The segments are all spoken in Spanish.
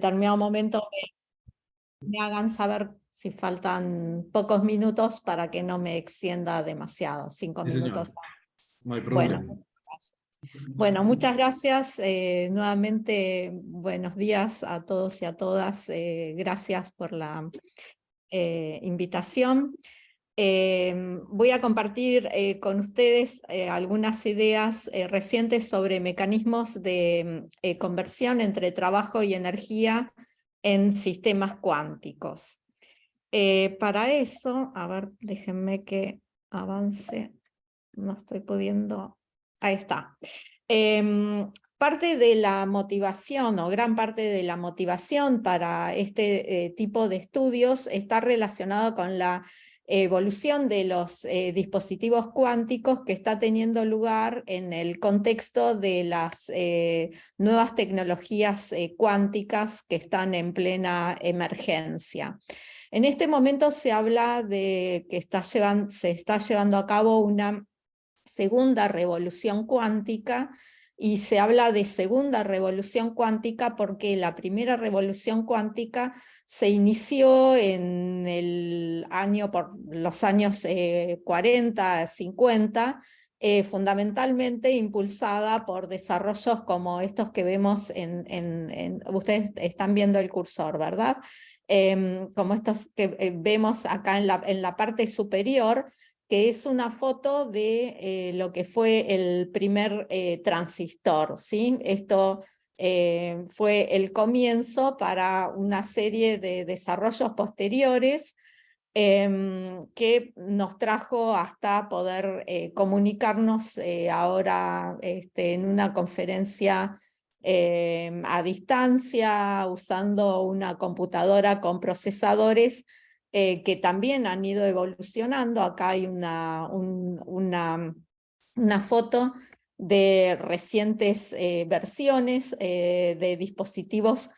determinado momento me hagan saber si faltan pocos minutos para que no me extienda demasiado, 5 Sí, señor. minutos. No hay Bueno, problema. muchas gracias. Bueno, muchas gracias. Nuevamente, buenos días a todos y a todas. Gracias por la invitación. Voy a compartir con ustedes algunas ideas recientes sobre mecanismos de conversión entre trabajo y energía en sistemas cuánticos. Para eso, a ver, déjenme que avance. No estoy pudiendo. Ahí está. Parte de la motivación, o gran parte de la motivación para este tipo de estudios está relacionado con la evolución de los dispositivos cuánticos que está teniendo lugar en el contexto de las nuevas tecnologías cuánticas que están en plena emergencia. En este momento se habla de que se está llevando a cabo una segunda revolución cuántica, y se habla de segunda revolución cuántica porque la primera revolución cuántica se inició en el año, por los años 40, 50, fundamentalmente impulsada por desarrollos como estos que vemos ustedes están viendo el cursor, ¿verdad? Como estos que vemos acá en la parte superior, que es una foto de lo que fue el primer transistor, ¿sí? Esto fue el comienzo para una serie de desarrollos posteriores que nos trajo hasta poder comunicarnos ahora en una conferencia a distancia, usando una computadora con procesadores que también han ido evolucionando. Acá hay una foto de recientes versiones de dispositivos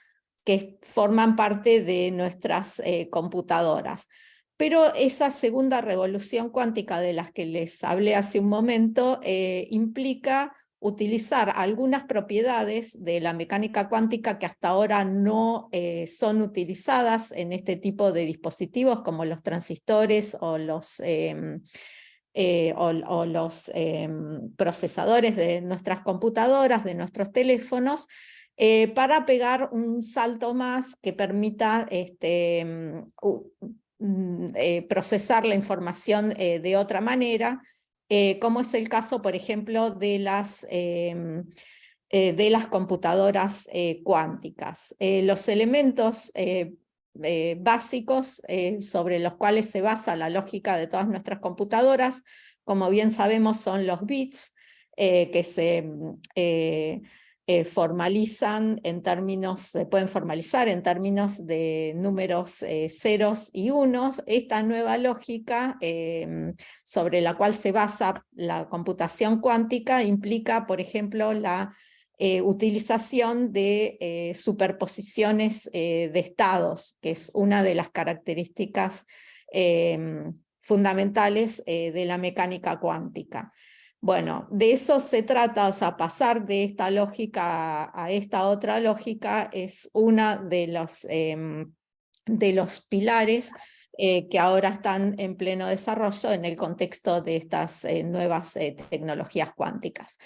que forman parte de nuestras computadoras. Pero esa segunda revolución cuántica de las que les hablé hace un momento implica utilizar algunas propiedades de la mecánica cuántica que hasta ahora no son utilizadas en este tipo de dispositivos, como los transistores o los procesadores de nuestras computadoras, de nuestros teléfonos, para pegar un salto más que permita procesar la información de otra manera, como es el caso, por ejemplo, de las computadoras cuánticas. Los elementos básicos sobre los cuales se basa la lógica de todas nuestras computadoras, como bien sabemos, son los bits que se formalizan en términos, se pueden formalizar en términos de números ceros y unos. Esta nueva lógica sobre la cual se basa la computación cuántica implica, por ejemplo, la utilización de superposiciones de estados, que es una de las características fundamentales de la mecánica cuántica. Bueno, de eso se trata, o sea, pasar de esta lógica a esta otra lógica es uno de los pilares que ahora están en pleno desarrollo en el contexto de estas nuevas tecnologías cuánticas.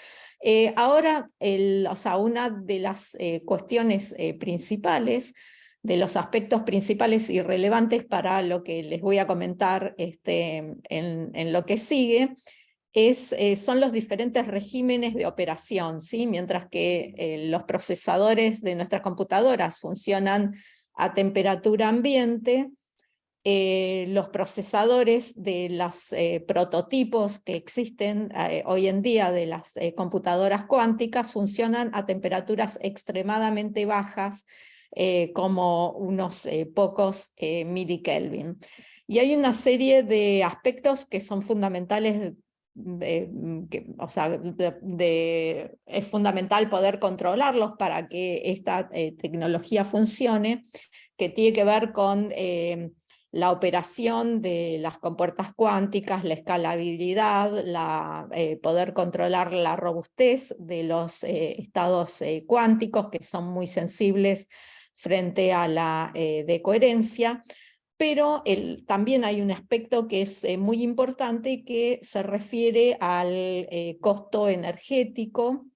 Ahora, una de las cuestiones principales, de los aspectos principales y relevantes para lo que les voy a comentar en lo que sigue, son los diferentes regímenes de operación, ¿sí? Mientras que los procesadores de nuestras computadoras funcionan a temperatura ambiente, los procesadores de los prototipos que existen hoy en día de las computadoras cuánticas funcionan a temperaturas extremadamente bajas, como unos pocos milikelvin. Y hay una serie de aspectos que son fundamentales, es fundamental poder controlarlos para que esta tecnología funcione, que tiene que ver con la operación de las compuertas cuánticas, la escalabilidad, poder controlar la robustez de los estados cuánticos, que son muy sensibles frente a la de coherencia, pero también hay un aspecto que es muy importante que se refiere al costo energético.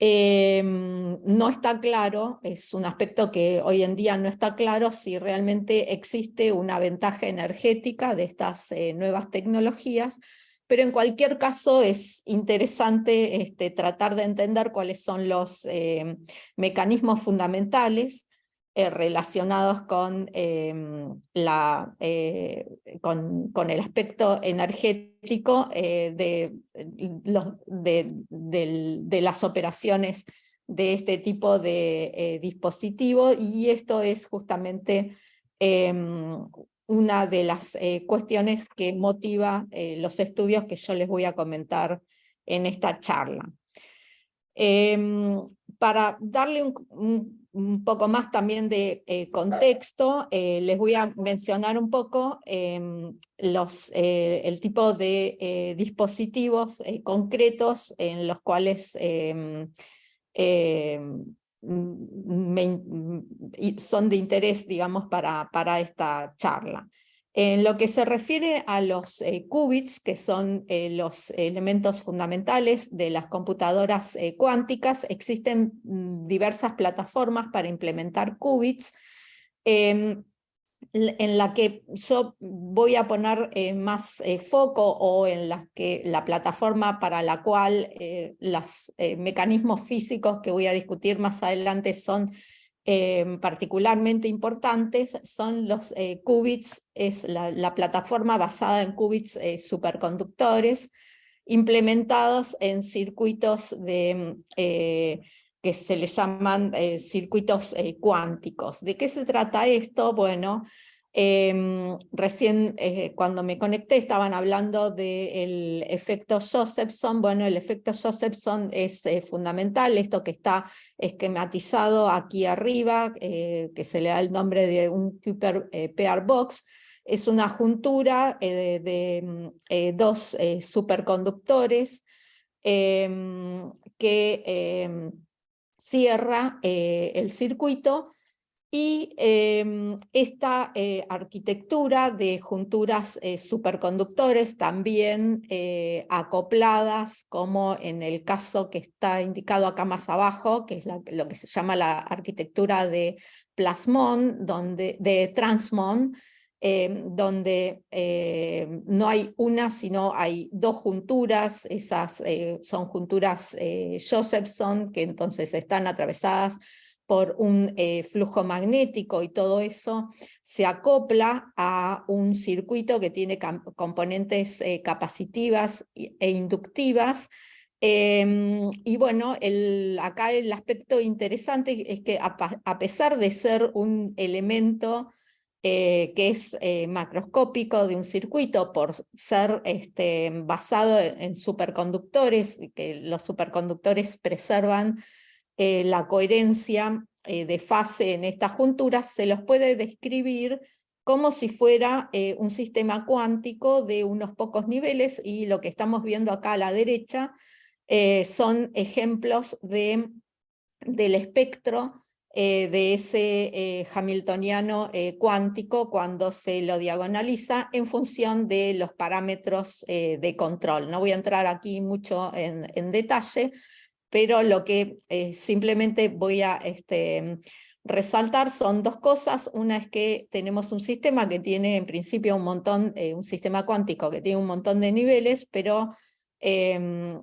No está claro, es un aspecto que hoy en día no está claro si realmente existe una ventaja energética de estas nuevas tecnologías, pero en cualquier caso es interesante tratar de entender cuáles son los mecanismos fundamentales relacionados con el aspecto energético de las operaciones de este tipo de dispositivo, y esto es justamente una de las cuestiones que motiva los estudios que yo les voy a comentar en esta charla. Para darle un poco más también de contexto, les voy a mencionar un poco el tipo de dispositivos concretos en los cuales son de interés, digamos, para esta charla. En lo que se refiere a los qubits, que son los elementos fundamentales de las computadoras cuánticas, existen diversas plataformas para implementar qubits, en la que yo voy a poner más foco, o en la plataforma para la cual los mecanismos físicos que voy a discutir más adelante son particularmente importantes, son los qubits. Es la plataforma basada en qubits superconductores implementados en circuitos que se les llaman circuitos cuánticos. ¿De qué se trata esto? Bueno, recién cuando me conecté estaban hablando del efecto Josephson. Bueno, el efecto Josephson es fundamental, esto que está esquematizado aquí arriba, que se le da el nombre de un Kuiper pair box. Es una juntura de dos superconductores que cierra el circuito, y esta arquitectura de junturas superconductores, también acopladas, como en el caso que está indicado acá más abajo, que es lo que se llama la arquitectura de Plasmon, de Transmon, donde no hay una, sino hay dos junturas. Esas son junturas Josephson, que entonces están atravesadas por un flujo magnético, y todo eso se acopla a un circuito que tiene componentes capacitivas e inductivas. Y bueno, acá el aspecto interesante es que a pesar de ser un elemento que es macroscópico de un circuito, por ser basado en superconductores, que los superconductores preservan la coherencia de fase en estas junturas, se los puede describir como si fuera un sistema cuántico de unos pocos niveles, y lo que estamos viendo acá a la derecha son ejemplos del espectro de ese hamiltoniano cuántico cuando se lo diagonaliza en función de los parámetros de control. No voy a entrar aquí mucho en detalle, pero lo que simplemente voy a resaltar son dos cosas. Una es que tenemos un sistema que tiene en principio un sistema cuántico que tiene un montón de niveles, pero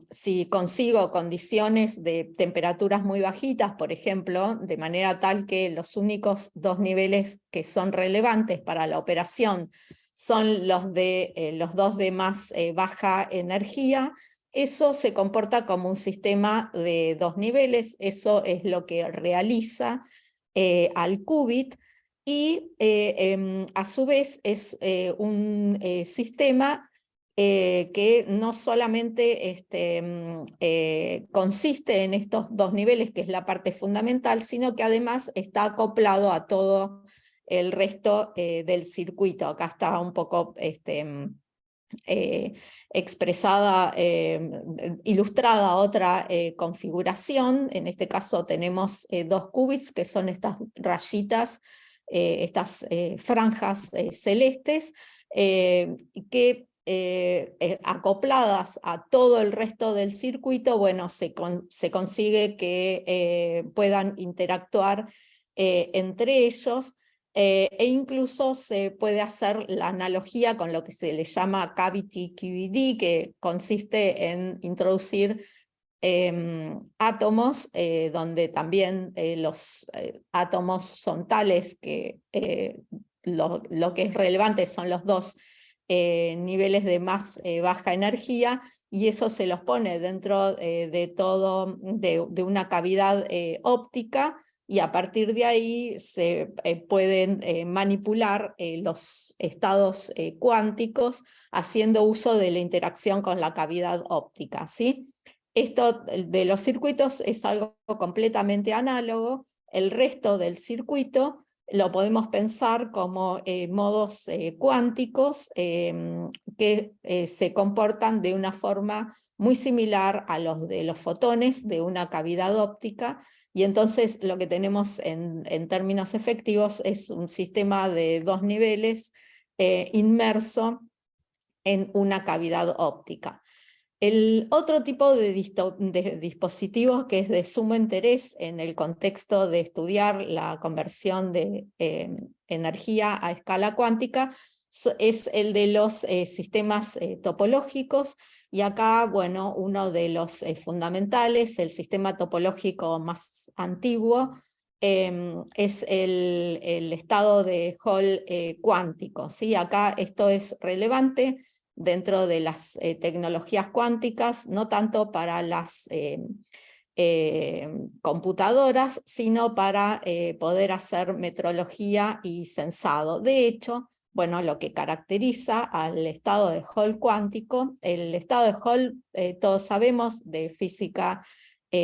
si consigo condiciones de temperaturas muy bajitas, por ejemplo, de manera tal que los únicos dos niveles que son relevantes para la operación son los dos de más baja energía, eso se comporta como un sistema de dos niveles. Eso es lo que realiza al qubit, y a su vez es un sistema que no solamente consiste en estos dos niveles, que es la parte fundamental, sino que además está acoplado a todo el resto del circuito. Acá está un poco expresada, ilustrada otra configuración. En este caso tenemos 2 qubits, que son estas rayitas, estas franjas celestes, que acopladas a todo el resto del circuito, bueno, se consigue que puedan interactuar entre ellos. E incluso se puede hacer la analogía con lo que se le llama cavity QED, que consiste en introducir átomos, donde también los átomos son tales que lo que es relevante son los 2 niveles de más baja energía, y eso se los pone dentro de una cavidad óptica, y a partir de ahí se pueden manipular los estados cuánticos haciendo uso de la interacción con la cavidad óptica, ¿sí? Esto de los circuitos es algo completamente análogo. El resto del circuito lo podemos pensar como modos cuánticos que se comportan de una forma muy similar a los de los fotones de una cavidad óptica, y entonces lo que tenemos en términos efectivos es un sistema de 2 niveles inmerso en una cavidad óptica. El otro tipo de dispositivos que es de sumo interés en el contexto de estudiar la conversión de energía a escala cuántica es el de los sistemas topológicos, y acá, bueno, uno de los fundamentales, el sistema topológico más antiguo, es el estado de Hall cuántico, ¿sí? Acá esto es relevante dentro de las tecnologías cuánticas, no tanto para las computadoras, sino para poder hacer metrología y sensado. De hecho, bueno, lo que caracteriza al estado de Hall cuántico, el estado de Hall, todos sabemos de física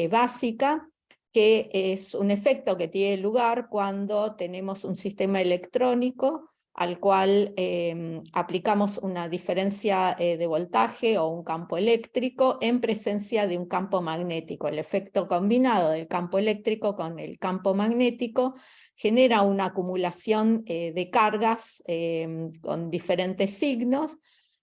básica, que es un efecto que tiene lugar cuando tenemos un sistema electrónico al cual aplicamos una diferencia de voltaje o un campo eléctrico en presencia de un campo magnético. El efecto combinado del campo eléctrico con el campo magnético genera una acumulación de cargas con diferentes signos,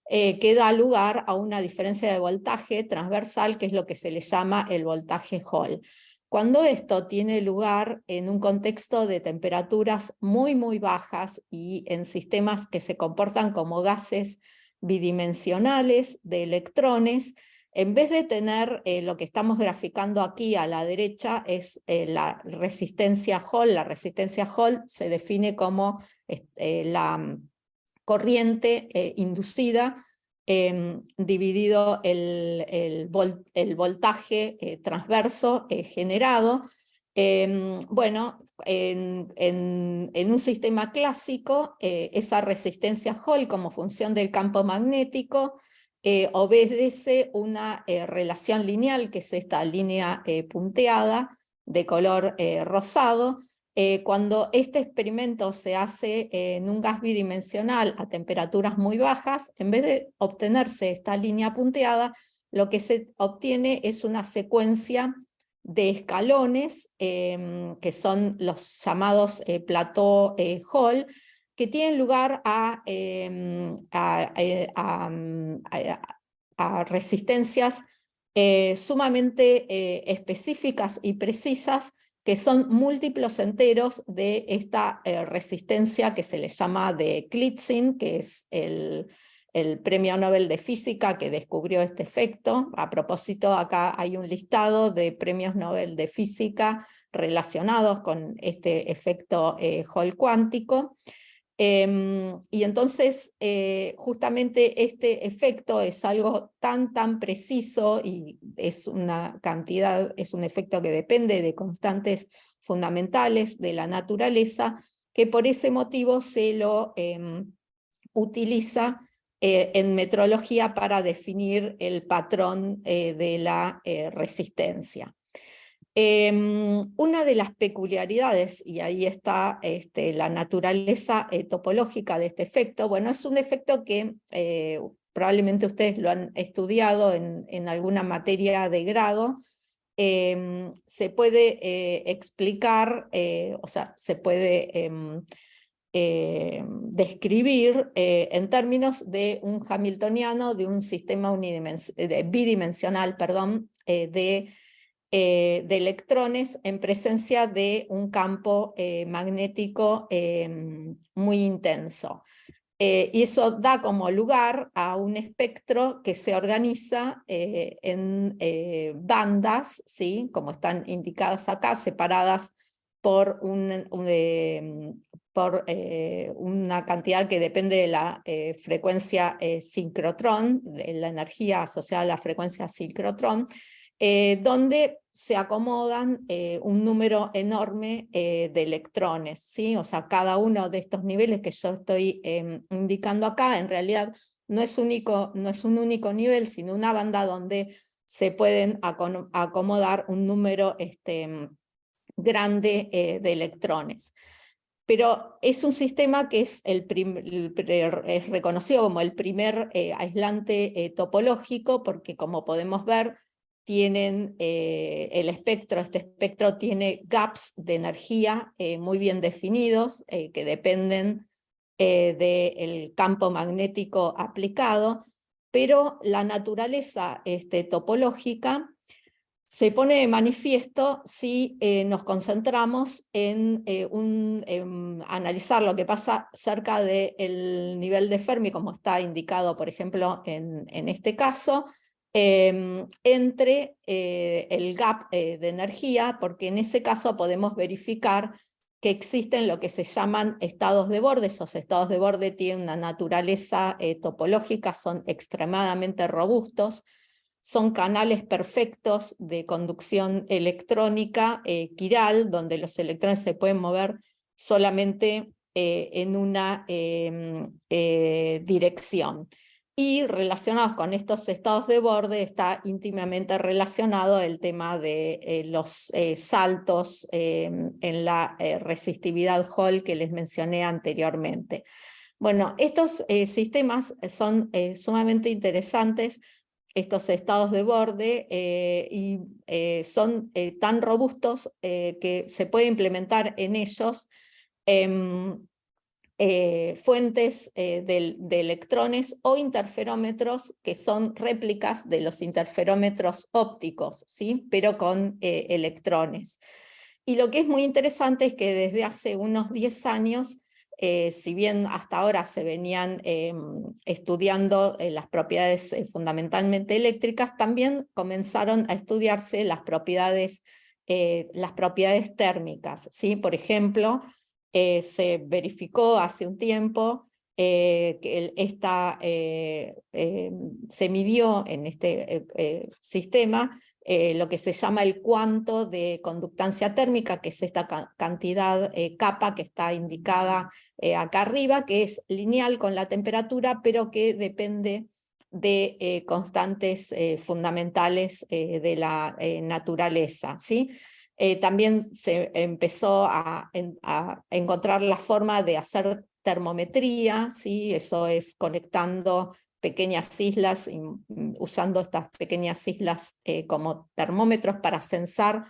que da lugar a una diferencia de voltaje transversal, que es lo que se le llama el voltaje Hall. Cuando esto tiene lugar en un contexto de temperaturas muy, muy bajas y en sistemas que se comportan como gases bidimensionales de electrones, en vez de tener lo que estamos graficando aquí a la derecha, es la resistencia Hall. La resistencia Hall se define como la corriente inducida dividido el voltaje transverso generado. Bueno, en un sistema clásico, esa resistencia Hall como función del campo magnético obedece una relación lineal, que es esta línea punteada de color rosado. Cuando este experimento se hace en un gas bidimensional a temperaturas muy bajas, en vez de obtenerse esta línea punteada, lo que se obtiene es una secuencia de escalones, que son los llamados plató Hall, que tienen lugar a resistencias sumamente específicas y precisas, que son múltiplos enteros de esta resistencia que se le llama de Klitzing, que es el premio Nobel de Física que descubrió este efecto. A propósito, acá hay un listado de premios Nobel de Física relacionados con este efecto Hall cuántico. Y entonces, justamente este efecto es algo tan preciso, y es una cantidad, es un efecto que depende de constantes fundamentales de la naturaleza, que por ese motivo se lo utiliza en metrología para definir el patrón de la resistencia. Una de las peculiaridades, y ahí está la naturaleza topológica de este efecto, bueno, es un efecto que probablemente ustedes lo han estudiado en alguna materia de grado, se puede explicar, o sea, se puede describir en términos de un hamiltoniano, de un sistema bidimensional, perdón, de electrones en presencia de un campo magnético muy intenso. Y eso da como lugar a un espectro que se organiza en bandas, ¿sí? Como están indicadas acá, separadas por, una cantidad que depende de la frecuencia sincrotrón, de la energía asociada a la frecuencia sincrotrón, donde se acomodan un número enorme de electrones, ¿sí? O sea, cada uno de estos niveles que yo estoy indicando acá, en realidad no es un único nivel, sino una banda donde se pueden acomodar un número grande de electrones. Pero es un sistema que es, es reconocido como el primer aislante topológico, porque como podemos ver, tienen este espectro tiene gaps de energía muy bien definidos, que dependen del campo magnético aplicado, pero la naturaleza topológica se pone de manifiesto si nos concentramos en analizar lo que pasa cerca del nivel de Fermi, como está indicado, por ejemplo, en este caso, entre el gap de energía, porque en ese caso podemos verificar que existen lo que se llaman estados de borde. Esos estados de borde tienen una naturaleza topológica, son extremadamente robustos, son canales perfectos de conducción electrónica quiral, donde los electrones se pueden mover solamente en una dirección. Y relacionados con estos estados de borde está íntimamente relacionado el tema de los saltos en la resistividad Hall que les mencioné anteriormente. Bueno, estos sistemas son sumamente interesantes, estos estados de borde, y son tan robustos que se puede implementar en ellos fuentes de electrones o interferómetros que son réplicas de los interferómetros ópticos, ¿sí? Pero con electrones. Y lo que es muy interesante es que desde hace unos 10 años, si bien hasta ahora se venían estudiando las propiedades fundamentalmente eléctricas, también comenzaron a estudiarse las propiedades térmicas, ¿sí? Por ejemplo, se verificó hace un tiempo que se midió en este sistema lo que se llama el cuanto de conductancia térmica, que es esta cantidad kappa que está indicada acá arriba, que es lineal con la temperatura, pero que depende de constantes fundamentales de la naturaleza, ¿sí? También se empezó a encontrar la forma de hacer termometría, ¿sí? Eso es conectando pequeñas islas, usando estas pequeñas islas como termómetros para censar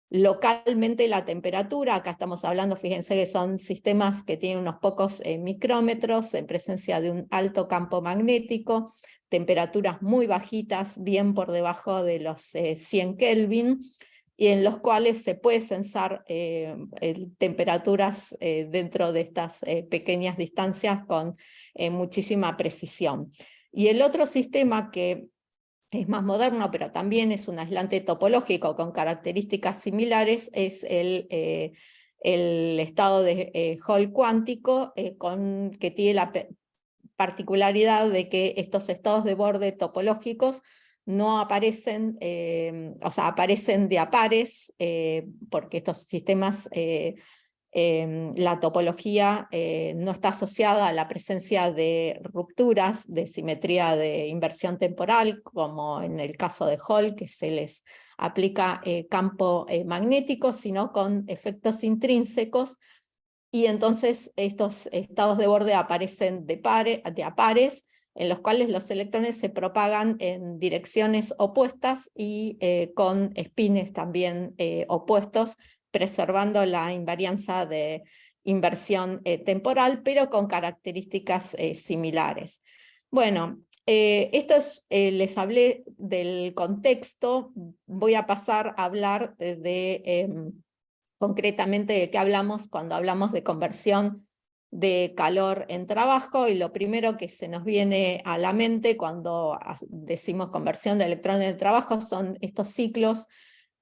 localmente la temperatura. Acá estamos hablando, fíjense que son sistemas que tienen unos pocos micrómetros en presencia de un alto campo magnético, temperaturas muy bajitas, bien por debajo de los 100 Kelvin, y en los cuales se puede censar temperaturas dentro de estas pequeñas distancias con muchísima precisión. Y el otro sistema que es más moderno, pero también es un aislante topológico con características similares, es el estado de Hall cuántico, que tiene la particularidad de que estos estados de borde topológicos no aparecen, o sea, aparecen de a pares, porque estos sistemas, la topología no está asociada a la presencia de rupturas de simetría de inversión temporal, como en el caso de Hall, que se les aplica campo magnético, sino con efectos intrínsecos, y entonces estos estados de borde aparecen de a pares, en los cuales los electrones se propagan en direcciones opuestas y con espines también opuestos, preservando la invarianza de inversión temporal, pero con características similares. Bueno, les hablé del contexto, voy a pasar a hablar concretamente de qué hablamos cuando hablamos de conversión de calor en trabajo, y lo primero que se nos viene a la mente cuando decimos conversión de electrones en trabajo son estos ciclos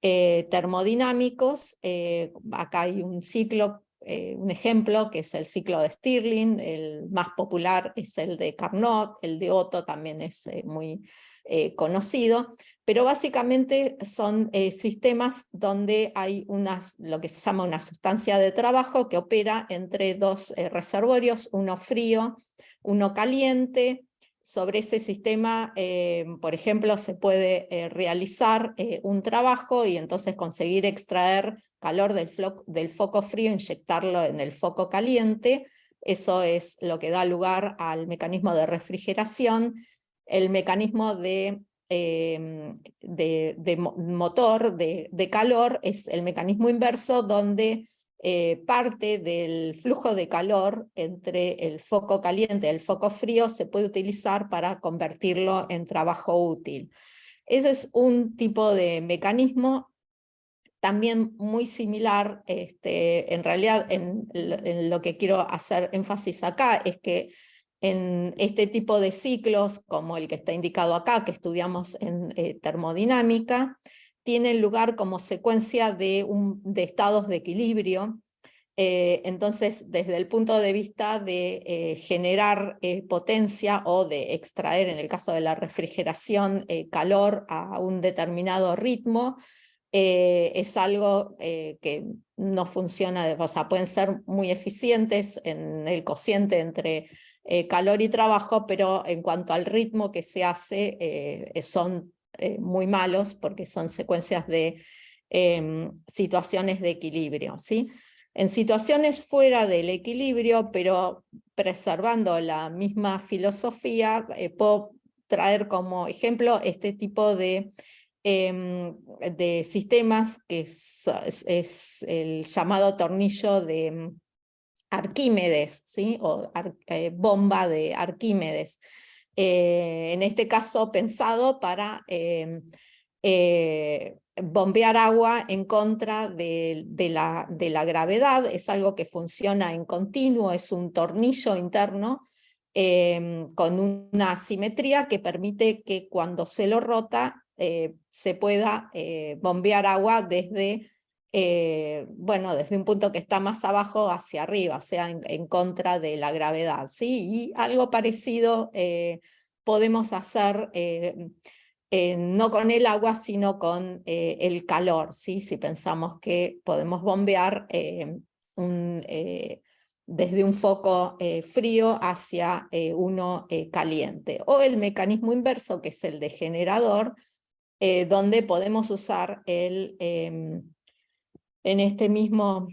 termodinámicos. Acá hay un ciclo, un ejemplo, que es el ciclo de Stirling, el más popular es el de Carnot, el de Otto también es muy conocido, pero básicamente son sistemas donde hay lo que se llama una sustancia de trabajo que opera entre dos reservorios, uno frío, uno caliente. Sobre ese sistema, por ejemplo, se puede realizar un trabajo y entonces conseguir extraer calor del foco frío, inyectarlo en el foco caliente. Eso es lo que da lugar al mecanismo de refrigeración. El mecanismo de motor de calor es el mecanismo inverso, donde parte del flujo de calor entre el foco caliente y el foco frío se puede utilizar para convertirlo en trabajo útil. Ese es un tipo de mecanismo también muy similar. En realidad, en lo que quiero hacer énfasis acá es que en este tipo de ciclos, como el que está indicado acá, que estudiamos en termodinámica, tienen lugar como secuencia de estados de equilibrio. Entonces, desde el punto de vista de generar potencia o de extraer, en el caso de la refrigeración, calor a un determinado ritmo, es algo que no funciona, o sea, pueden ser muy eficientes en el cociente entre calor y trabajo, pero en cuanto al ritmo que se hace, son muy malos, porque son secuencias de situaciones de equilibrio, ¿sí? En situaciones fuera del equilibrio, pero preservando la misma filosofía, puedo traer como ejemplo este tipo de sistemas, que es el llamado tornillo de Arquímedes, ¿sí? O bomba de Arquímedes. En este caso pensado para bombear agua en contra de la gravedad. Es algo que funciona en continuo, es un tornillo interno con una simetría que permite que cuando se lo rota se pueda bombear agua desde desde un punto que está más abajo hacia arriba, o sea, en contra de la gravedad, ¿sí? Y algo parecido podemos hacer no con el agua, sino con el calor, ¿sí? Si pensamos que podemos bombear desde un foco frío hacia uno caliente. O el mecanismo inverso, que es el de generador, donde podemos usar en este mismo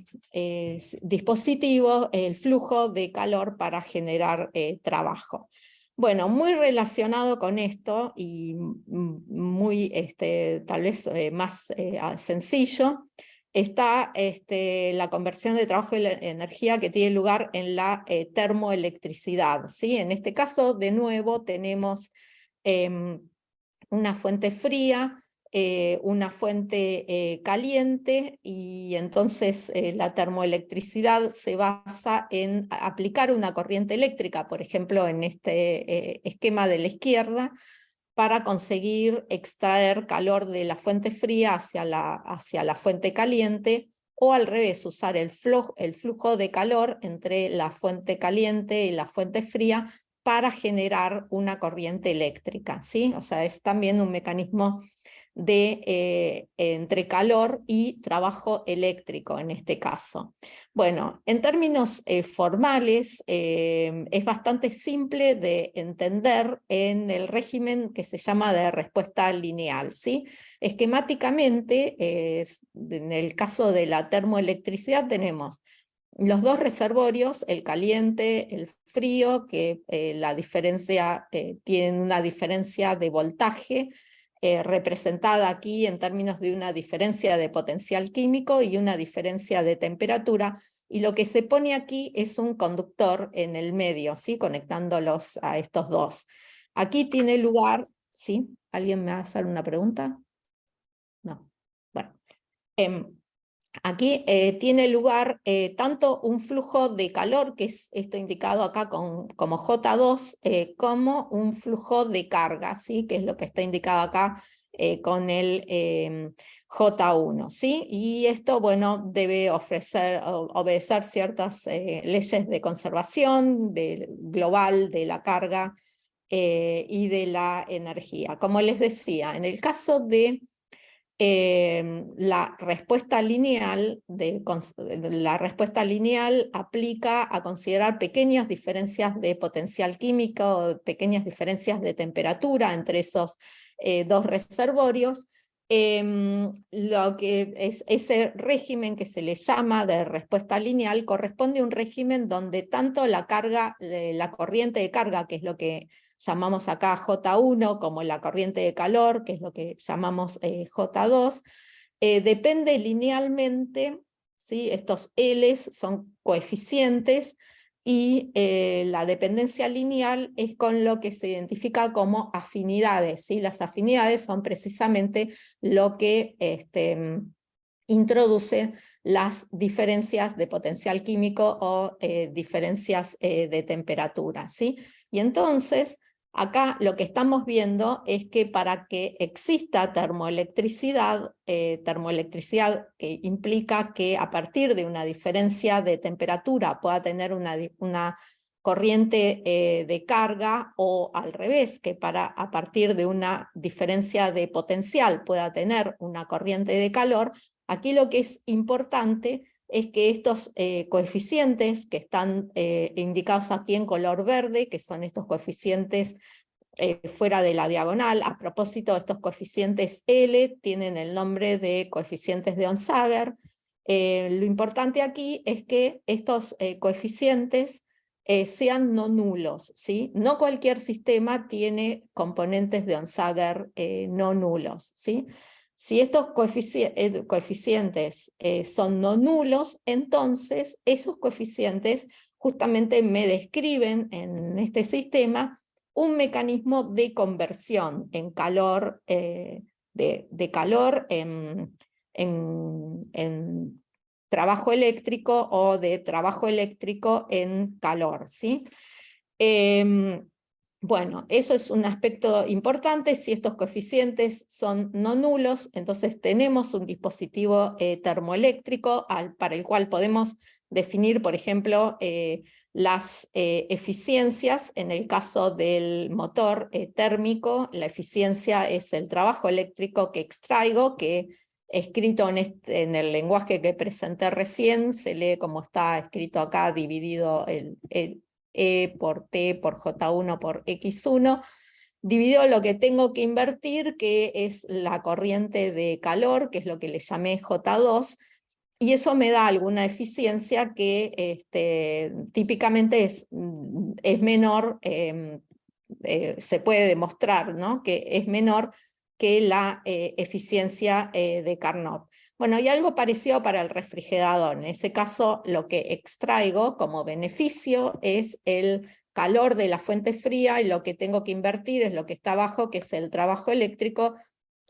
dispositivo el flujo de calor para generar trabajo. Bueno, muy relacionado con esto y muy tal vez más sencillo, está la conversión de trabajo y energía que tiene lugar en la termoelectricidad, ¿sí? En este caso, de nuevo, tenemos una fuente fría, una fuente caliente, y entonces la termoelectricidad se basa en aplicar una corriente eléctrica, por ejemplo, en este esquema de la izquierda, para conseguir extraer calor de la fuente fría hacia la fuente caliente, o al revés, usar el flujo de calor entre la fuente caliente y la fuente fría para generar una corriente eléctrica, ¿sí? O sea, es también un mecanismo entre calor y trabajo eléctrico en este caso. Bueno, en términos formales, es bastante simple de entender en el régimen que se llama de respuesta lineal, ¿sí? Esquemáticamente, en el caso de la termoelectricidad tenemos los dos reservorios, el caliente, el frío, que tienen una diferencia de voltaje, representada aquí en términos de una diferencia de potencial químico y una diferencia de temperatura, y lo que se pone aquí es un conductor en el medio, ¿sí? Conectándolos a estos dos. Aquí tiene lugar, ¿sí? ¿Alguien me va a hacer una pregunta? No. Bueno. Aquí tiene lugar tanto un flujo de calor, que es esto indicado acá como J2, como un flujo de carga, ¿sí? Que es lo que está indicado acá con el J1, ¿sí? Y esto, bueno, debe obedecer ciertas leyes de conservación global de la carga y de la energía. Como les decía, en el caso de la respuesta lineal aplica a considerar pequeñas diferencias de potencial químico, pequeñas diferencias de temperatura entre esos dos reservorios. Lo que es ese régimen que se le llama de respuesta lineal corresponde a un régimen donde tanto la corriente de carga, que es lo que llamamos acá J1, como la corriente de calor, que es lo que llamamos J2, depende linealmente, ¿sí? Estos L's son coeficientes, y la dependencia lineal es con lo que se identifica como afinidades, ¿sí? Las afinidades son precisamente lo que introduce las diferencias de potencial químico o diferencias de temperatura, ¿sí? Y entonces, acá lo que estamos viendo es que para que exista termoelectricidad que implica que a partir de una diferencia de temperatura pueda tener una corriente de carga, o al revés, que a partir de una diferencia de potencial pueda tener una corriente de calor. Aquí lo que es importante es que estos coeficientes que están indicados aquí en color verde, que son estos coeficientes fuera de la diagonal, a propósito, estos coeficientes L tienen el nombre de coeficientes de Onsager. Lo importante aquí es que estos coeficientes sean no nulos, ¿sí? No cualquier sistema tiene componentes de Onsager no nulos, ¿sí? Si estos coeficientes son no nulos, entonces esos coeficientes justamente me describen en este sistema un mecanismo de conversión en calor, de calor en trabajo eléctrico, o de trabajo eléctrico en calor, ¿sí? Bueno, eso es un aspecto importante. Si estos coeficientes son no nulos, entonces tenemos un dispositivo termoeléctrico para el cual podemos definir, por ejemplo, las eficiencias. En el caso del motor térmico, la eficiencia es el trabajo eléctrico que extraigo, que escrito en el lenguaje que presenté recién, se lee como está escrito acá, dividido el E por T por J1 por X1, dividido lo que tengo que invertir, que es la corriente de calor, que es lo que le llamé J2, y eso me da alguna eficiencia que típicamente es menor, se puede demostrar, ¿no? Que es menor que la eficiencia de Carnot. Bueno, y algo parecido para el refrigerador. En ese caso, lo que extraigo como beneficio es el calor de la fuente fría, y lo que tengo que invertir es lo que está abajo, que es el trabajo eléctrico,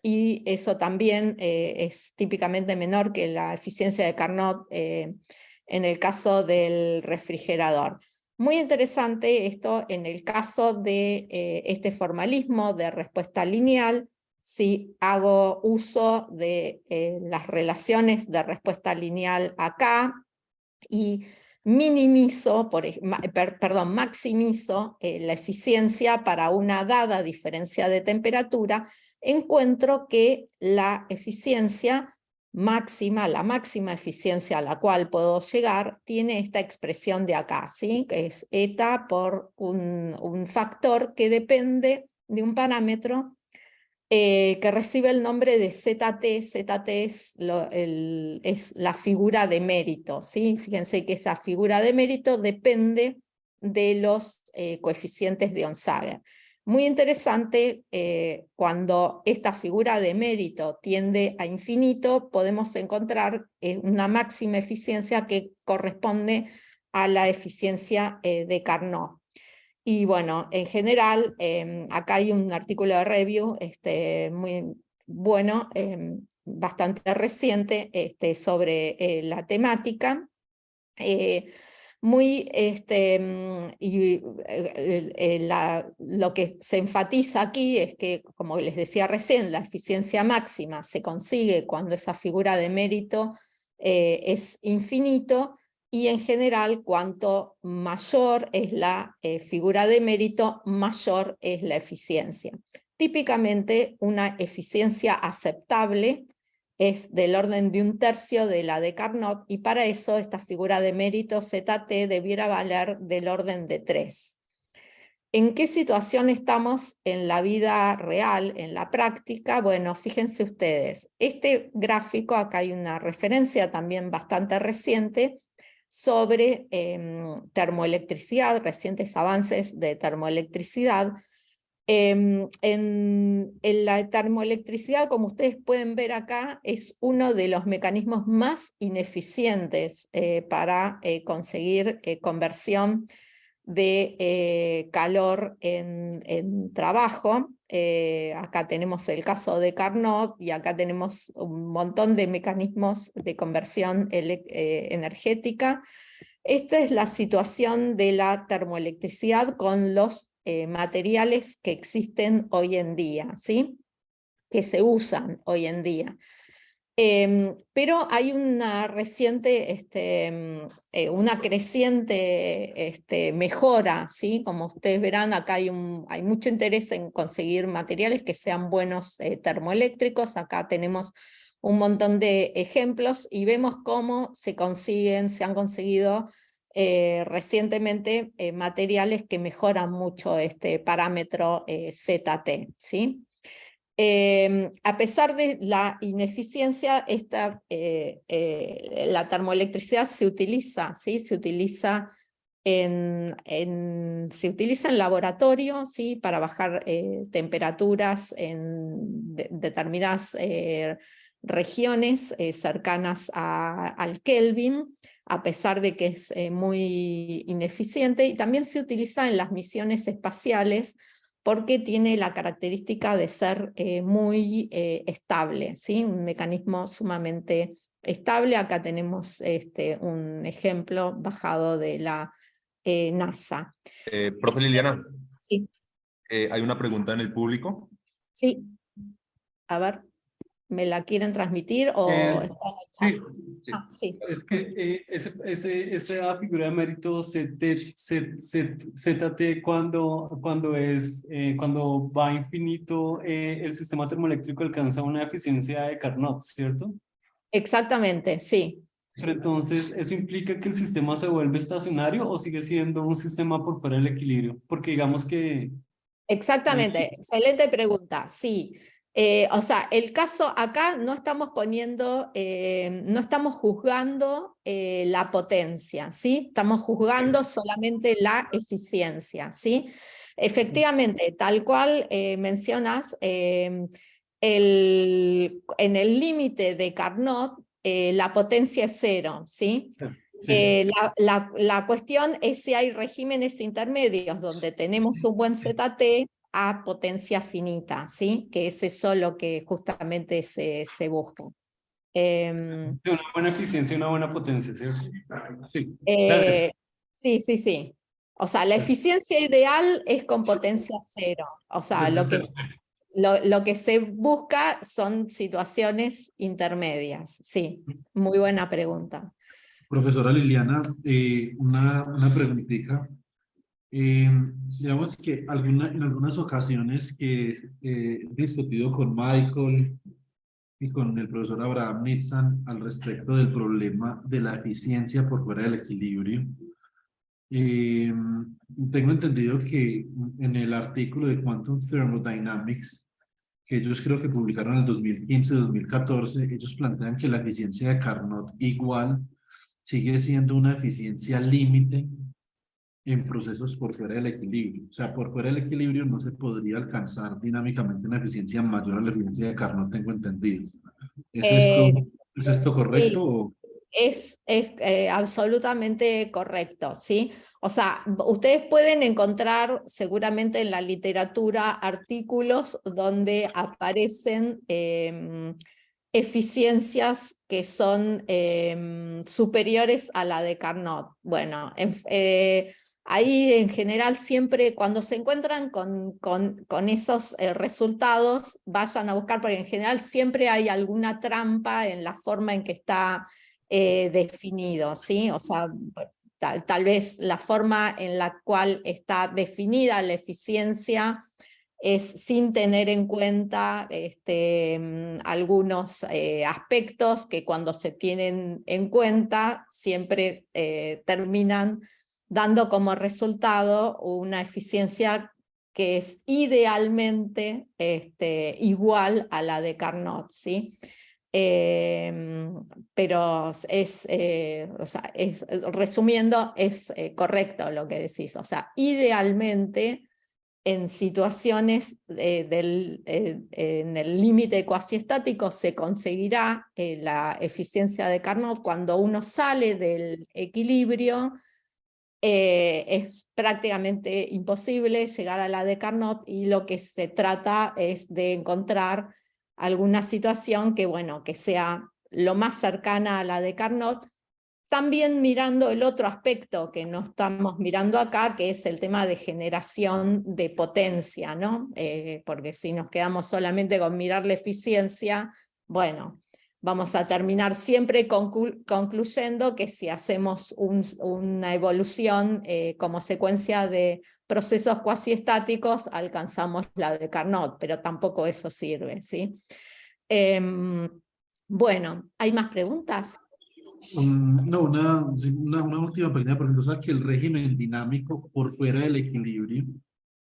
y eso también es típicamente menor que la eficiencia de Carnot en el caso del refrigerador. Muy interesante esto en el caso de este formalismo de respuesta lineal. Si hago uso de las relaciones de respuesta lineal acá y maximizo la eficiencia para una dada diferencia de temperatura, encuentro que la eficiencia máxima, la máxima eficiencia a la cual puedo llegar, tiene esta expresión de acá, ¿sí? Que es eta por un factor que depende de un parámetro que recibe el nombre de ZT. ZT es la figura de mérito, ¿sí? Fíjense que esa figura de mérito depende de los coeficientes de Onsager. Muy interesante, cuando esta figura de mérito tiende a infinito, podemos encontrar una máxima eficiencia que corresponde a la eficiencia de Carnot. Y bueno, en general, acá hay un artículo de review muy bueno, bastante reciente, sobre la temática. Lo que se enfatiza aquí es que, como les decía recién, la eficiencia máxima se consigue cuando esa figura de mérito es infinito, y en general, cuanto mayor es la figura de mérito, mayor es la eficiencia. Típicamente, una eficiencia aceptable es del orden de 1/3 de la de Carnot, y para eso esta figura de mérito ZT debiera valer del orden de 3. ¿En qué situación estamos en la vida real, en la práctica? Bueno, fíjense ustedes, este gráfico, acá hay una referencia también bastante reciente sobre termoelectricidad, recientes avances de termoelectricidad. En la termoelectricidad, como ustedes pueden ver acá, es uno de los mecanismos más ineficientes para conseguir conversión de calor en trabajo. Acá tenemos el caso de Carnot, y acá tenemos un montón de mecanismos de conversión energética. Esta es la situación de la termoelectricidad con los materiales que existen hoy en día, ¿sí? Que se usan hoy en día. Pero hay una reciente, una creciente mejora, ¿sí? Como ustedes verán, acá hay mucho interés en conseguir materiales que sean buenos termoeléctricos. Acá tenemos un montón de ejemplos y vemos cómo se han conseguido recientemente materiales que mejoran mucho este parámetro ZT, ¿sí? A pesar de la ineficiencia, la termoelectricidad se utiliza, ¿sí? Se utiliza se utiliza en laboratorio, ¿sí? Para bajar temperaturas en determinadas regiones cercanas al Kelvin, a pesar de que es muy ineficiente, y también se utiliza en las misiones espaciales, porque tiene la característica de ser muy estable, ¿sí? Un mecanismo sumamente estable. Acá tenemos un ejemplo bajado de la NASA. Profe Liliana, Sí, hay una pregunta en el público. sí. A ver, ¿me la quieren transmitir o está en el chat? Sí, Sí. Ah, sí. es que esa figura de mérito ZT cuando va a infinito, el sistema termoeléctrico alcanza una eficiencia de Carnot, ¿cierto? Exactamente, sí. Pero entonces, ¿eso implica que el sistema se vuelve estacionario o sigue siendo un sistema por fuera del equilibrio? Porque digamos que... Exactamente, excelente pregunta, sí. O sea, el caso acá no estamos poniendo, no estamos juzgando la potencia, ¿sí? Estamos juzgando solamente la eficiencia, ¿sí? Efectivamente, tal cual mencionas, en el límite de Carnot, la potencia es 0, ¿sí? Sí. La cuestión es si hay regímenes intermedios donde tenemos un buen ZT a potencia finita, ¿sí? Que es eso lo que justamente se busca. De una buena eficiencia y una buena potencia, ¿cierto? Sí. Eh, sí, sí, sí. O sea, la eficiencia ideal es con potencia 0. O sea, lo que se busca son situaciones intermedias. Sí, muy buena pregunta. Profesora Liliana, una preguntita. Digamos que en algunas ocasiones que he discutido con Michael y con el profesor Abraham Nitzan al respecto del problema de la eficiencia por fuera del equilibrio, eh, tengo entendido que en el artículo de Quantum Thermodynamics que ellos creo que publicaron en el 2015-2014, ellos plantean que la eficiencia de Carnot igual sigue siendo una eficiencia límite en procesos por fuera del equilibrio. O sea, por fuera del equilibrio no se podría alcanzar dinámicamente una eficiencia mayor a la eficiencia de Carnot, tengo entendido. Eh, ¿Es esto correcto? sí, O? es absolutamente correcto, ¿sí? O sea, ustedes pueden encontrar seguramente en la literatura artículos donde aparecen eficiencias que son superiores a la de Carnot. Bueno, ahí en general siempre cuando se encuentran con esos resultados, vayan a buscar, porque en general siempre hay alguna trampa en la forma en que está definido, ¿sí? O sea, tal vez la forma en la cual está definida la eficiencia es sin tener en cuenta algunos aspectos que cuando se tienen en cuenta siempre terminan dando como resultado una eficiencia que es idealmente igual a la de Carnot, ¿sí? Pero o sea, resumiendo, es correcto lo que decís. O sea, idealmente en situaciones en el límite cuasiestático se conseguirá la eficiencia de Carnot. Cuando uno sale del equilibrio, es prácticamente imposible llegar a la de Carnot, y lo que se trata es de encontrar alguna situación que, bueno, que sea lo más cercana a la de Carnot, también mirando el otro aspecto que no estamos mirando acá, que es el tema de generación de potencia, ¿no? Porque si nos quedamos solamente con mirar la eficiencia, bueno, vamos a terminar siempre concluyendo que si hacemos una evolución como secuencia de procesos cuasiestáticos, alcanzamos la de Carnot, pero tampoco eso sirve, ¿sí? Bueno, ¿hay más preguntas? No, una última pequeña pregunta. O sea, que el régimen dinámico por fuera del equilibrio,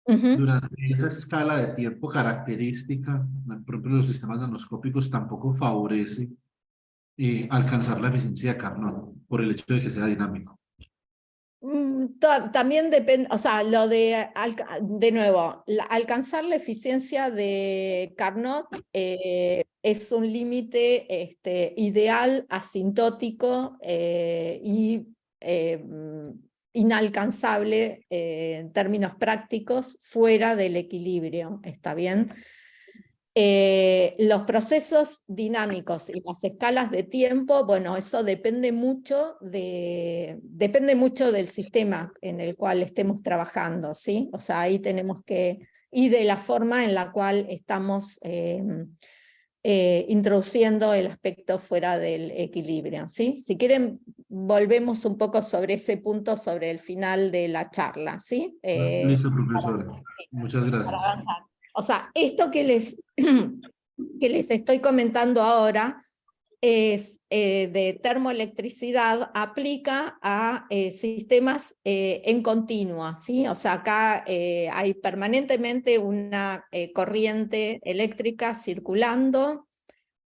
durante esa escala de tiempo característica, por ejemplo, los sistemas nanoscópicos tampoco favorece alcanzar la eficiencia de Carnot por el hecho de que sea dinámico. También depende, o sea, lo de nuevo, alcanzar la eficiencia de Carnot es un límite ideal, asintótico y inalcanzable en términos prácticos fuera del equilibrio, ¿está bien? Los procesos dinámicos y las escalas de tiempo, bueno, eso depende mucho del sistema en el cual estemos trabajando, ¿sí? O sea, ahí tenemos y de la forma en la cual estamos introduciendo el aspecto fuera del equilibrio, ¿sí? Si quieren, volvemos un poco sobre ese punto, sobre el final de la charla, ¿sí? Listo, profesora. Muchas Para gracias. avanzar. O sea, esto que les estoy comentando ahora es de termoelectricidad, aplica a sistemas en continua, ¿sí? O sea, acá hay permanentemente una corriente eléctrica circulando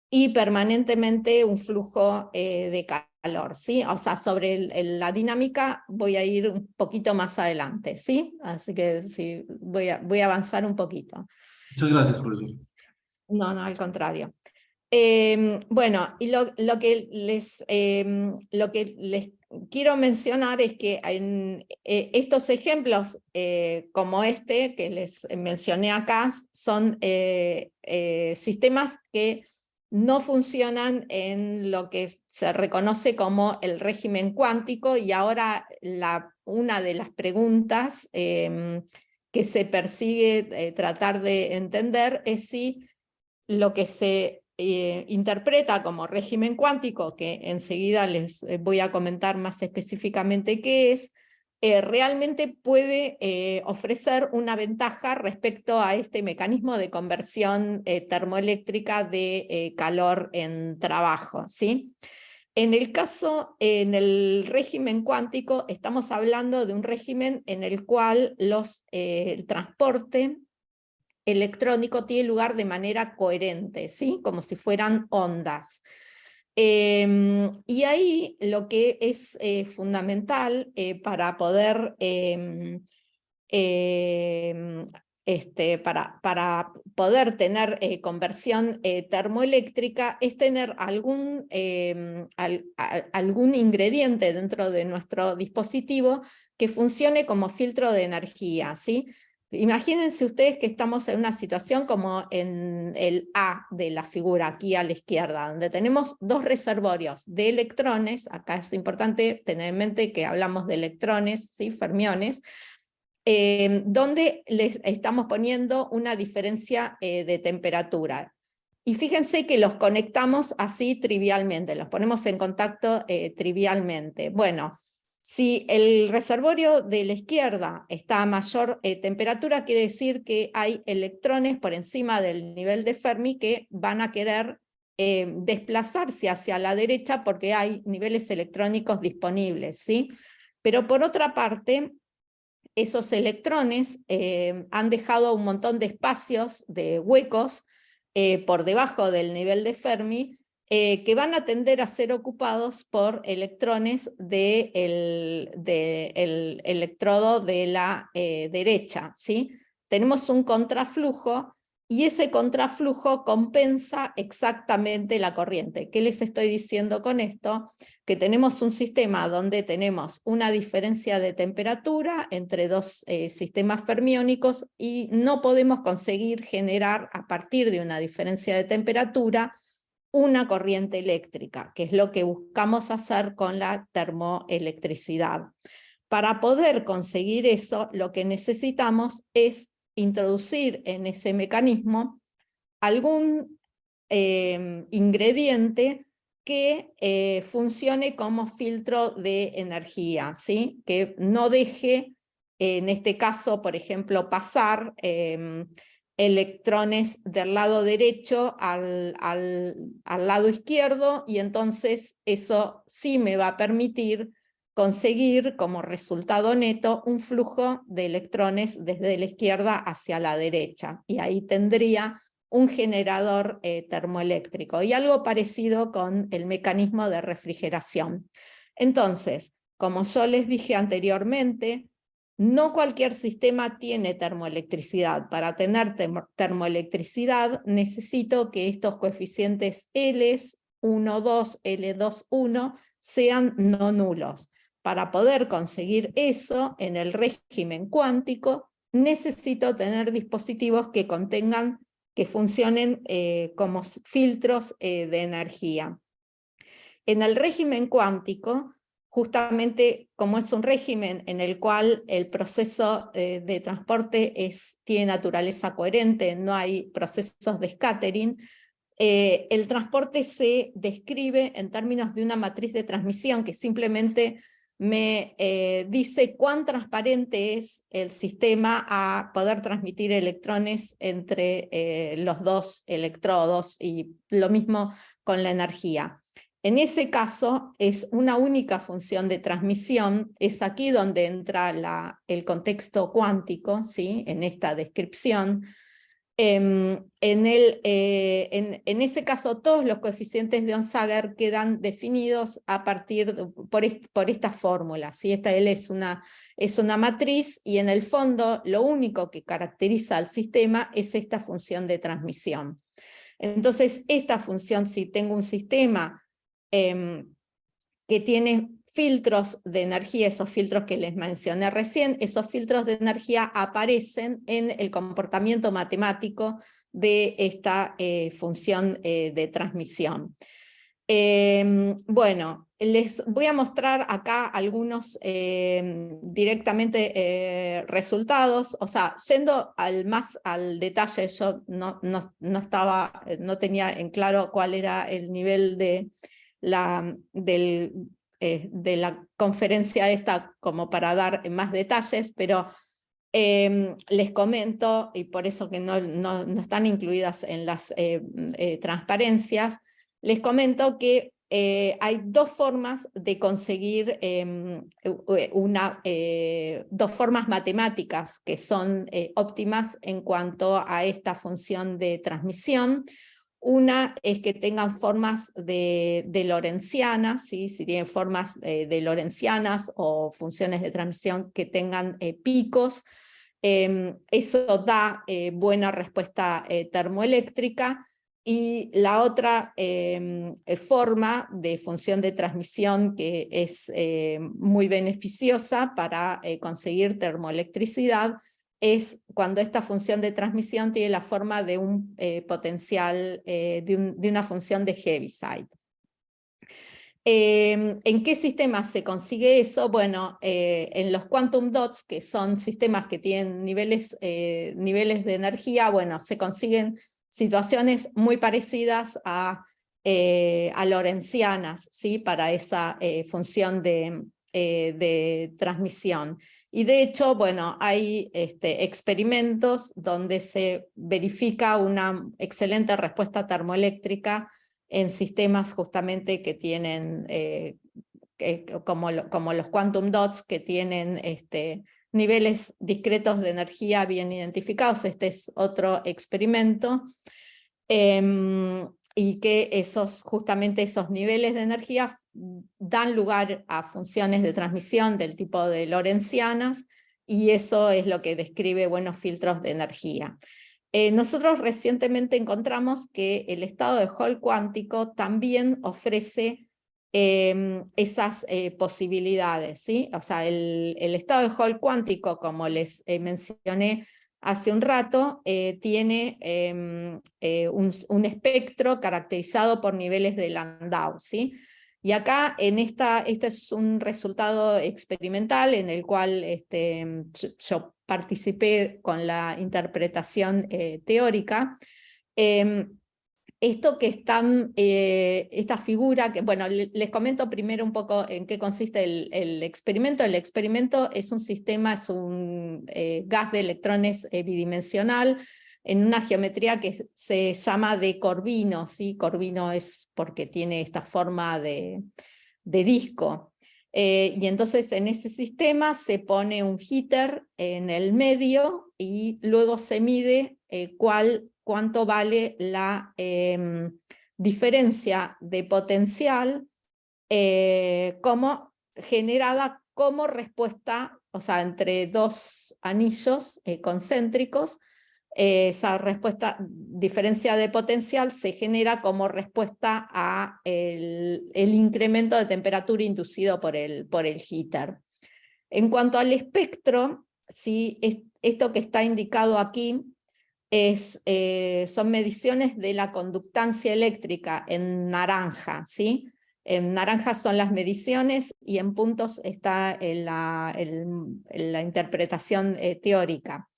y permanentemente un flujo de calor, ¿sí? O sea, sobre la dinámica voy a ir un poquito más adelante, ¿sí? Así que sí, voy a avanzar un poquito. Muchas gracias, profesor. No, al contrario. Bueno, y lo que les quiero mencionar es que en estos ejemplos, como este que les mencioné acá, son sistemas que no funcionan en lo que se reconoce como el régimen cuántico, y ahora una de las preguntas que se persigue tratar de entender es si lo que se interpreta como régimen cuántico, que enseguida les voy a comentar más específicamente qué es, realmente puede ofrecer una ventaja respecto a este mecanismo de conversión termoeléctrica de calor en trabajo, ¿sí? En el régimen cuántico, estamos hablando de un régimen en el cual el transporte electrónico tiene lugar de manera coherente, ¿sí? Como si fueran ondas. Y ahí lo que es fundamental para poder para poder tener conversión termoeléctrica es tener algún ingrediente dentro de nuestro dispositivo que funcione como filtro de energía, ¿sí? Imagínense ustedes que estamos en una situación como en el A de la figura, aquí a la izquierda, donde tenemos dos reservorios de electrones. Acá es importante tener en mente que hablamos de electrones, ¿sí? Fermiones, donde les estamos poniendo una diferencia de temperatura. Y fíjense que los conectamos así trivialmente, los ponemos en contacto trivialmente. Bueno, si el reservorio de la izquierda está a mayor temperatura, quiere decir que hay electrones por encima del nivel de Fermi que van a querer desplazarse hacia la derecha porque hay niveles electrónicos disponibles, ¿sí? Pero por otra parte, esos electrones han dejado un montón de espacios, de huecos, por debajo del nivel de Fermi, que van a tender a ser ocupados por electrones del electrodo de la derecha, ¿sí? Tenemos un contraflujo y ese contraflujo compensa exactamente la corriente. ¿Qué les estoy diciendo con esto? Que tenemos un sistema donde tenemos una diferencia de temperatura entre dos sistemas fermiónicos y no podemos conseguir generar a partir de una diferencia de temperatura una corriente eléctrica, que es lo que buscamos hacer con la termoelectricidad. Para poder conseguir eso, lo que necesitamos es introducir en ese mecanismo algún ingrediente que funcione como filtro de energía, ¿sí? Que no deje, en este caso, por ejemplo, pasar electrones del lado derecho al lado izquierdo, y entonces eso sí me va a permitir conseguir como resultado neto un flujo de electrones desde la izquierda hacia la derecha, y ahí tendría un generador termoeléctrico, y algo parecido con el mecanismo de refrigeración. Entonces, como yo les dije anteriormente, no cualquier sistema tiene termoelectricidad. Para tener termoelectricidad necesito que estos coeficientes L, 1, 2, L2, 1 sean no nulos. Para poder conseguir eso en el régimen cuántico, necesito tener dispositivos que contengan, que funcionen como filtros de energía. En el régimen cuántico, justamente como es un régimen en el cual el proceso de transporte tiene naturaleza coherente, no hay procesos de scattering, el transporte se describe en términos de una matriz de transmisión que simplemente me dice cuán transparente es el sistema a poder transmitir electrones entre los dos electrodos, y lo mismo con la energía. En ese caso es una única función de transmisión, es aquí donde entra el contexto cuántico, ¿sí? En esta descripción. En ese caso, todos los coeficientes de Onsager quedan definidos a partir por esta fórmula, ¿sí? Esta L es una matriz, y en el fondo lo único que caracteriza al sistema es esta función de transmisión. Entonces, esta función, si tengo un sistema que tiene filtros de energía, esos filtros que les mencioné recién, esos filtros de energía aparecen en el comportamiento matemático de esta función de transmisión. Bueno, les voy a mostrar acá algunos directamente resultados, o sea, yendo más al detalle. Yo no tenía en claro cuál era el nivel de la conferencia esta como para dar más detalles, pero les comento, y por eso que no están incluidas en las transparencias, les comento que hay dos formas de conseguir dos formas matemáticas que son óptimas en cuanto a esta función de transmisión. Una es que tengan formas de lorentzianas, ¿sí? Si tienen formas de lorentzianas o funciones de transmisión que tengan picos, eso da buena respuesta termoeléctrica. Y la otra forma de función de transmisión que es muy beneficiosa para conseguir termoelectricidad es cuando esta función de transmisión tiene la forma de un potencial, de una función de Heaviside. ¿En qué sistemas se consigue eso? Bueno, en los quantum dots, que son sistemas que tienen niveles de energía, bueno, se consiguen situaciones muy parecidas a lorentzianas, ¿sí? Para esa función de transmisión. Y de hecho, bueno, hay experimentos donde se verifica una excelente respuesta termoeléctrica en sistemas justamente que tienen, como los quantum dots, que tienen niveles discretos de energía bien identificados. Este es otro experimento, y que justamente esos niveles de energía dan lugar a funciones de transmisión del tipo de lorentzianas, y eso es lo que describe buenos filtros de energía. Nosotros recientemente encontramos que el estado de Hall cuántico también ofrece esas posibilidades, ¿sí? O sea, el estado de Hall cuántico, como les mencioné hace un rato, tiene un espectro caracterizado por niveles de Landau, ¿sí? Y acá, este es un resultado experimental en el cual yo participé con la interpretación teórica. Esto que esta figura, que bueno, les comento primero un poco en qué consiste el experimento. El experimento es un sistema, es un gas de electrones bidimensional en una geometría que se llama de Corvino, ¿sí? Corvino es porque tiene esta forma de disco. Y entonces en ese sistema se pone un heater en el medio y luego se mide cuánto vale la diferencia de potencial generada como respuesta, o sea, entre dos anillos concéntricos. Esa diferencia de potencial se genera como respuesta a el incremento de temperatura inducido por el heater. En cuanto al espectro, ¿sí? Esto que está indicado aquí son mediciones de la conductancia eléctrica en naranja, ¿sí? En naranja son las mediciones y en puntos está en la interpretación teórica.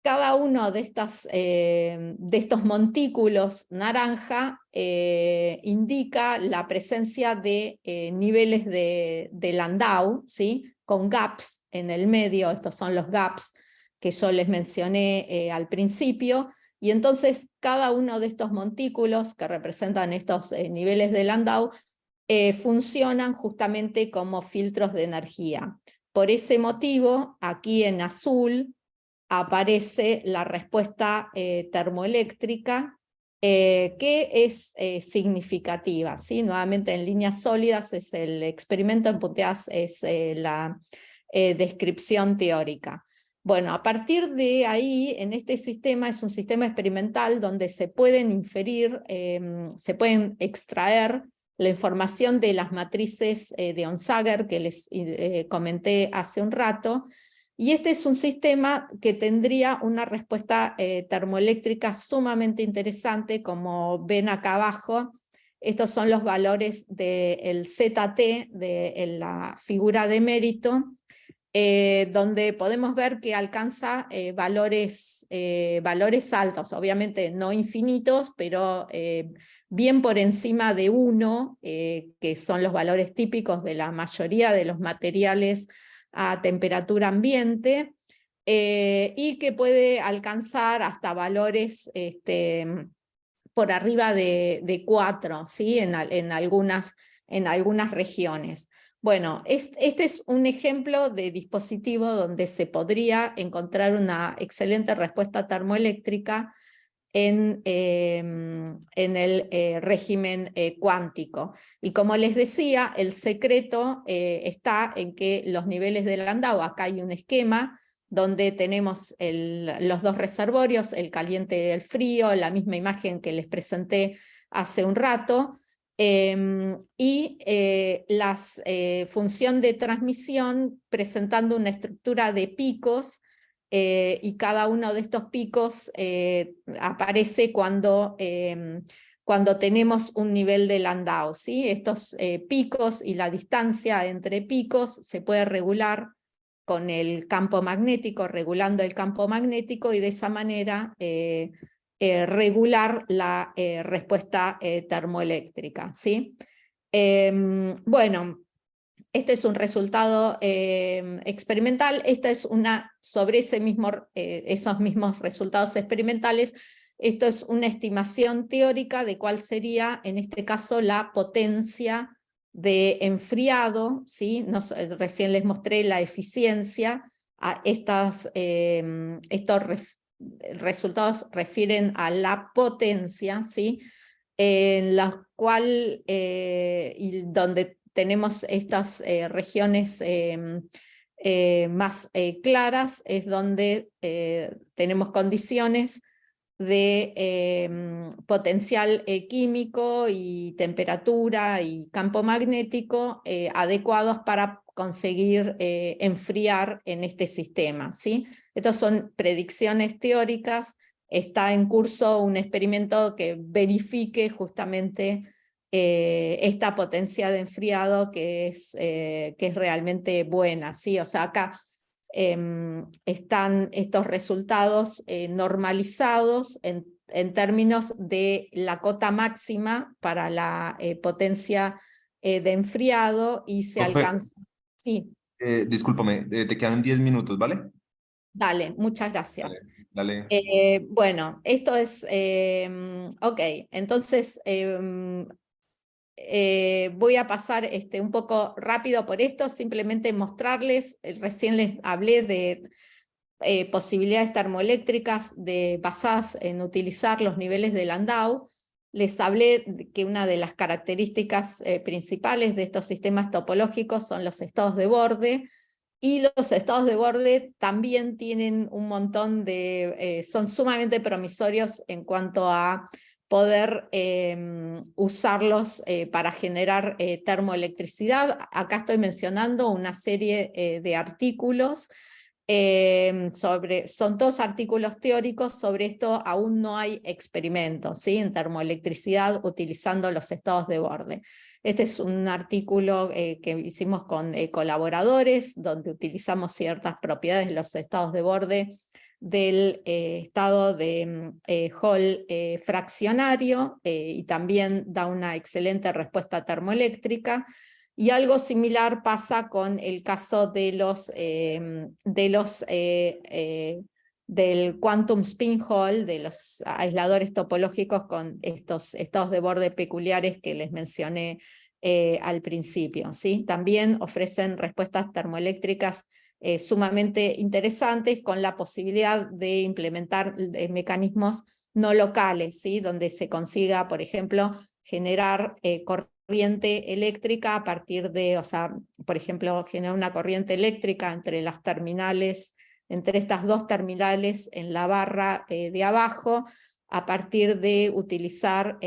Cada uno de estos montículos naranja indica la presencia de niveles de Landau, ¿sí? Con gaps en el medio. Estos son los gaps que yo les mencioné al principio, y entonces cada uno de estos montículos que representan estos niveles de Landau funcionan justamente como filtros de energía. Por ese motivo, aquí en azul aparece la respuesta termoeléctrica, que es significativa, ¿sí? Nuevamente en líneas sólidas es el experimento, en punteadas es la descripción teórica. Bueno, a partir de ahí, en este sistema, es un sistema experimental donde se pueden inferir, se pueden extraer la información de las matrices de Onsager que les comenté hace un rato, y este es un sistema que tendría una respuesta termoeléctrica sumamente interesante. Como ven acá abajo, estos son los valores del ZT, de la figura de mérito, donde podemos ver que alcanza valores altos, obviamente no infinitos, pero bien por encima de 1, que son los valores típicos de la mayoría de los materiales a temperatura ambiente. y que puede alcanzar hasta valores por arriba de 4, ¿sí? en algunas regiones. Bueno, este es un ejemplo de dispositivo donde se podría encontrar una excelente respuesta termoeléctrica en el régimen cuántico. Y como les decía, el secreto está en que los niveles de Landau, acá hay un esquema donde tenemos los dos reservorios, el caliente y el frío, la misma imagen que les presenté hace un rato, y la función de transmisión presentando una estructura de picos, y cada uno de estos picos aparece cuando tenemos un nivel de Landau, ¿sí? Estos picos y la distancia entre picos se puede regular con el campo magnético, regulando el campo magnético, y de esa manera regular la respuesta termoeléctrica, ¿sí? Bueno, este es un resultado experimental. Esta es sobre esos mismos resultados experimentales. Esto es una estimación teórica de cuál sería, en este caso, la potencia de enfriado, ¿sí? Recién les mostré la eficiencia. Estos resultados refieren a la potencia, ¿sí? En la cual, y donde tenemos estas regiones más claras, es donde tenemos condiciones de potencial químico y temperatura y campo magnético adecuados para conseguir enfriar en este sistema, ¿sí? Estas son predicciones teóricas. Está en curso un experimento que verifique justamente esta potencia de enfriado que es realmente buena, ¿sí? O sea, acá están estos resultados normalizados en términos de la cota máxima para la potencia de enfriado, y se Profe, alcanza. Sí, discúlpame, te quedan 10 minutos, ¿vale? dale, muchas Dale, gracias. dale. Bueno, esto es, ok, entonces voy a pasar un poco rápido por esto, simplemente mostrarles, recién les hablé de posibilidades termoeléctricas basadas en utilizar los niveles de Landau. Les hablé de que una de las características principales de estos sistemas topológicos son los estados de borde, y los estados de borde también tienen un montón son sumamente promisorios en cuanto a poder usarlos para generar termoelectricidad. Acá estoy mencionando una serie de artículos son todos artículos teóricos. Sobre esto aún no hay experimentos, ¿sí? En termoelectricidad utilizando los estados de borde. Este es un artículo que hicimos con colaboradores, donde utilizamos ciertas propiedades de los estados de borde del estado de Hall fraccionario, y también da una excelente respuesta termoeléctrica. Y algo similar pasa con el caso del quantum spin Hall, de los aisladores topológicos con estos estados de borde peculiares que les mencioné al principio, ¿sí? También ofrecen respuestas termoeléctricas sumamente interesantes, con la posibilidad de implementar mecanismos no locales, ¿sí? Donde se consiga, por ejemplo, generar corriente eléctrica a partir de, o sea, por ejemplo, generar una corriente eléctrica entre las terminales, entre estas dos terminales en la barra de abajo, a partir de utilizar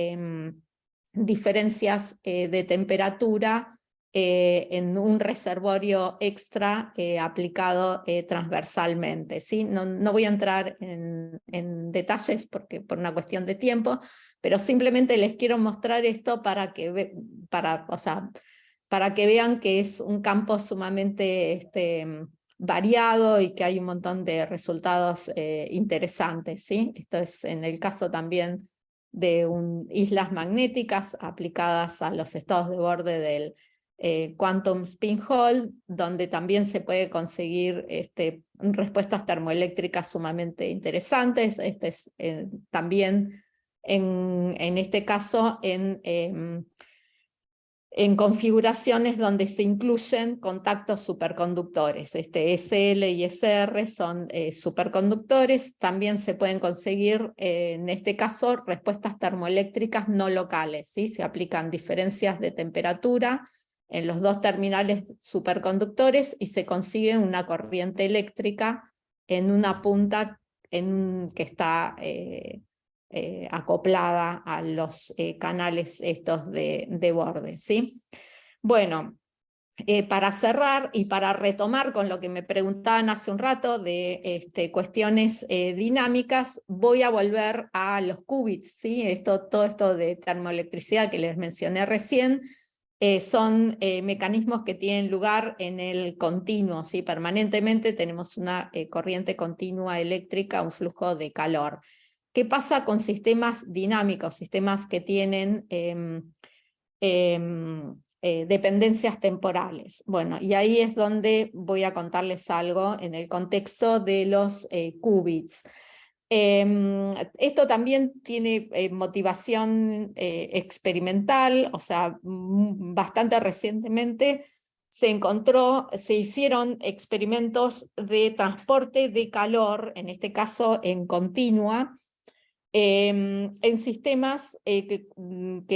diferencias de temperatura en un reservorio extra aplicado transversalmente, ¿sí? No voy a entrar en detalles por una cuestión de tiempo, pero simplemente les quiero mostrar esto para que vean que es un campo sumamente variado, y que hay un montón de resultados interesantes, ¿sí? Esto es en el caso también de islas magnéticas aplicadas a los estados de borde Quantum Spin Hall, donde también se puede conseguir respuestas termoeléctricas sumamente interesantes. También en este caso en configuraciones donde se incluyen contactos superconductores. SL y SR son superconductores. También se pueden conseguir, en este caso, respuestas termoeléctricas no locales, ¿sí? Se aplican diferencias de temperatura en los dos terminales superconductores y se consigue una corriente eléctrica en una punta que está acoplada a los canales estos de borde, ¿sí? Bueno, para cerrar y para retomar con lo que me preguntaban hace un rato de cuestiones dinámicas, voy a volver a los qubits, ¿sí? Todo esto de termoelectricidad que les mencioné recién, son mecanismos que tienen lugar en el continuo, ¿sí? Permanentemente tenemos una corriente continua eléctrica, un flujo de calor. ¿Qué pasa con sistemas dinámicos, sistemas que tienen dependencias temporales? Bueno, y ahí es donde voy a contarles algo en el contexto de los qubits. Esto también tiene motivación experimental, o sea, bastante recientemente se hicieron experimentos de transporte de calor, en este caso en continua, en sistemas que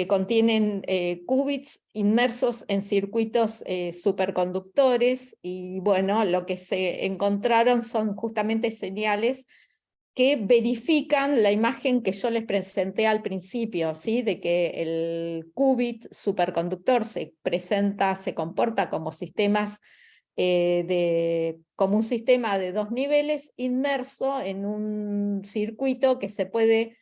contienen qubits inmersos en circuitos superconductores, y bueno, lo que se encontraron son justamente señales que verifican la imagen que yo les presenté al principio, ¿sí? De que el qubit superconductor se comporta como como un sistema de dos niveles inmerso en un circuito que se puede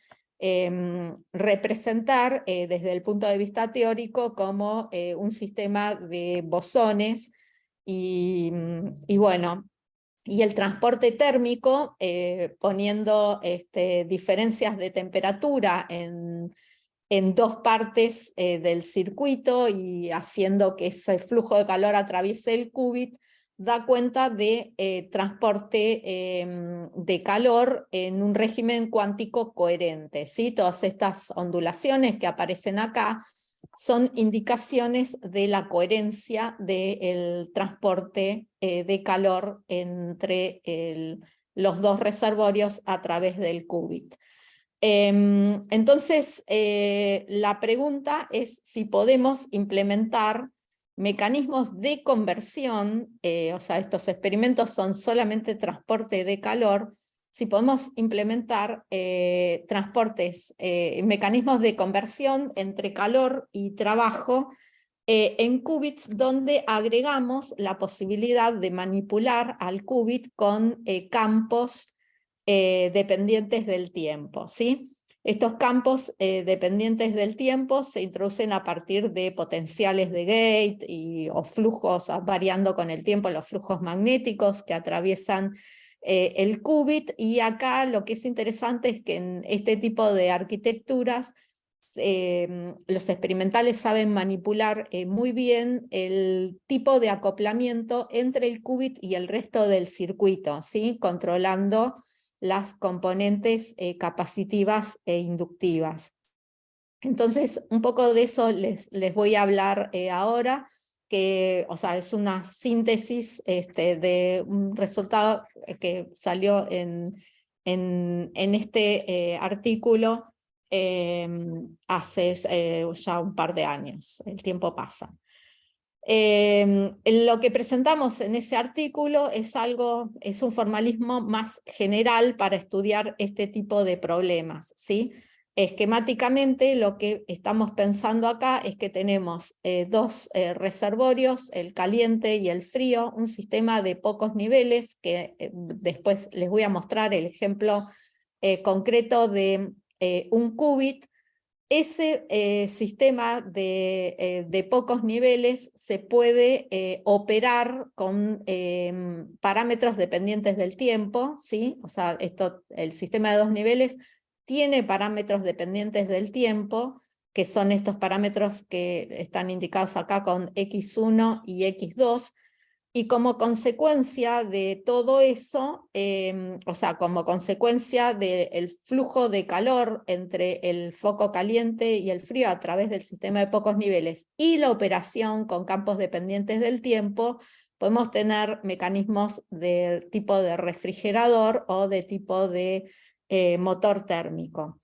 representar desde el punto de vista teórico como un sistema de bosones, y bueno, y el transporte térmico, poniendo diferencias de temperatura en dos partes del circuito y haciendo que ese flujo de calor atraviese el qubit, da cuenta de transporte de calor en un régimen cuántico coherente, ¿sí? Todas estas ondulaciones que aparecen acá son indicaciones de la coherencia del transporte de calor entre los dos reservorios a través del qubit. Entonces, la pregunta es si podemos implementar mecanismos de conversión, o sea, estos experimentos son solamente transporte de calor, si podemos implementar mecanismos de conversión entre calor y trabajo en qubits, donde agregamos la posibilidad de manipular al qubit con campos dependientes del tiempo, ¿sí? Estos campos dependientes del tiempo se introducen a partir de potenciales de gate o flujos, variando con el tiempo, los flujos magnéticos que atraviesan el qubit, y acá lo que es interesante es que en este tipo de arquitecturas los experimentales saben manipular muy bien el tipo de acoplamiento entre el qubit y el resto del circuito, ¿sí? Controlando las componentes capacitivas e inductivas. Entonces, un poco de eso les voy a hablar ahora, que, o sea, es una síntesis de un resultado que salió en este artículo hace ya un par de años. El tiempo pasa. Lo que presentamos en ese artículo es un formalismo más general para estudiar este tipo de problemas, ¿sí? Esquemáticamente, lo que estamos pensando acá es que tenemos dos reservorios, el caliente y el frío, un sistema de pocos niveles, que después les voy a mostrar el ejemplo concreto de un qubit. Ese sistema de pocos niveles se puede operar con parámetros dependientes del tiempo, ¿sí? O sea, el sistema de dos niveles tiene parámetros dependientes del tiempo, que son estos parámetros que están indicados acá con X1 y X2, y como consecuencia de todo eso, o sea, como consecuencia del flujo de calor entre el foco caliente y el frío a través del sistema de pocos niveles y la operación con campos dependientes del tiempo, podemos tener mecanismos de tipo de refrigerador o de tipo de motor térmico.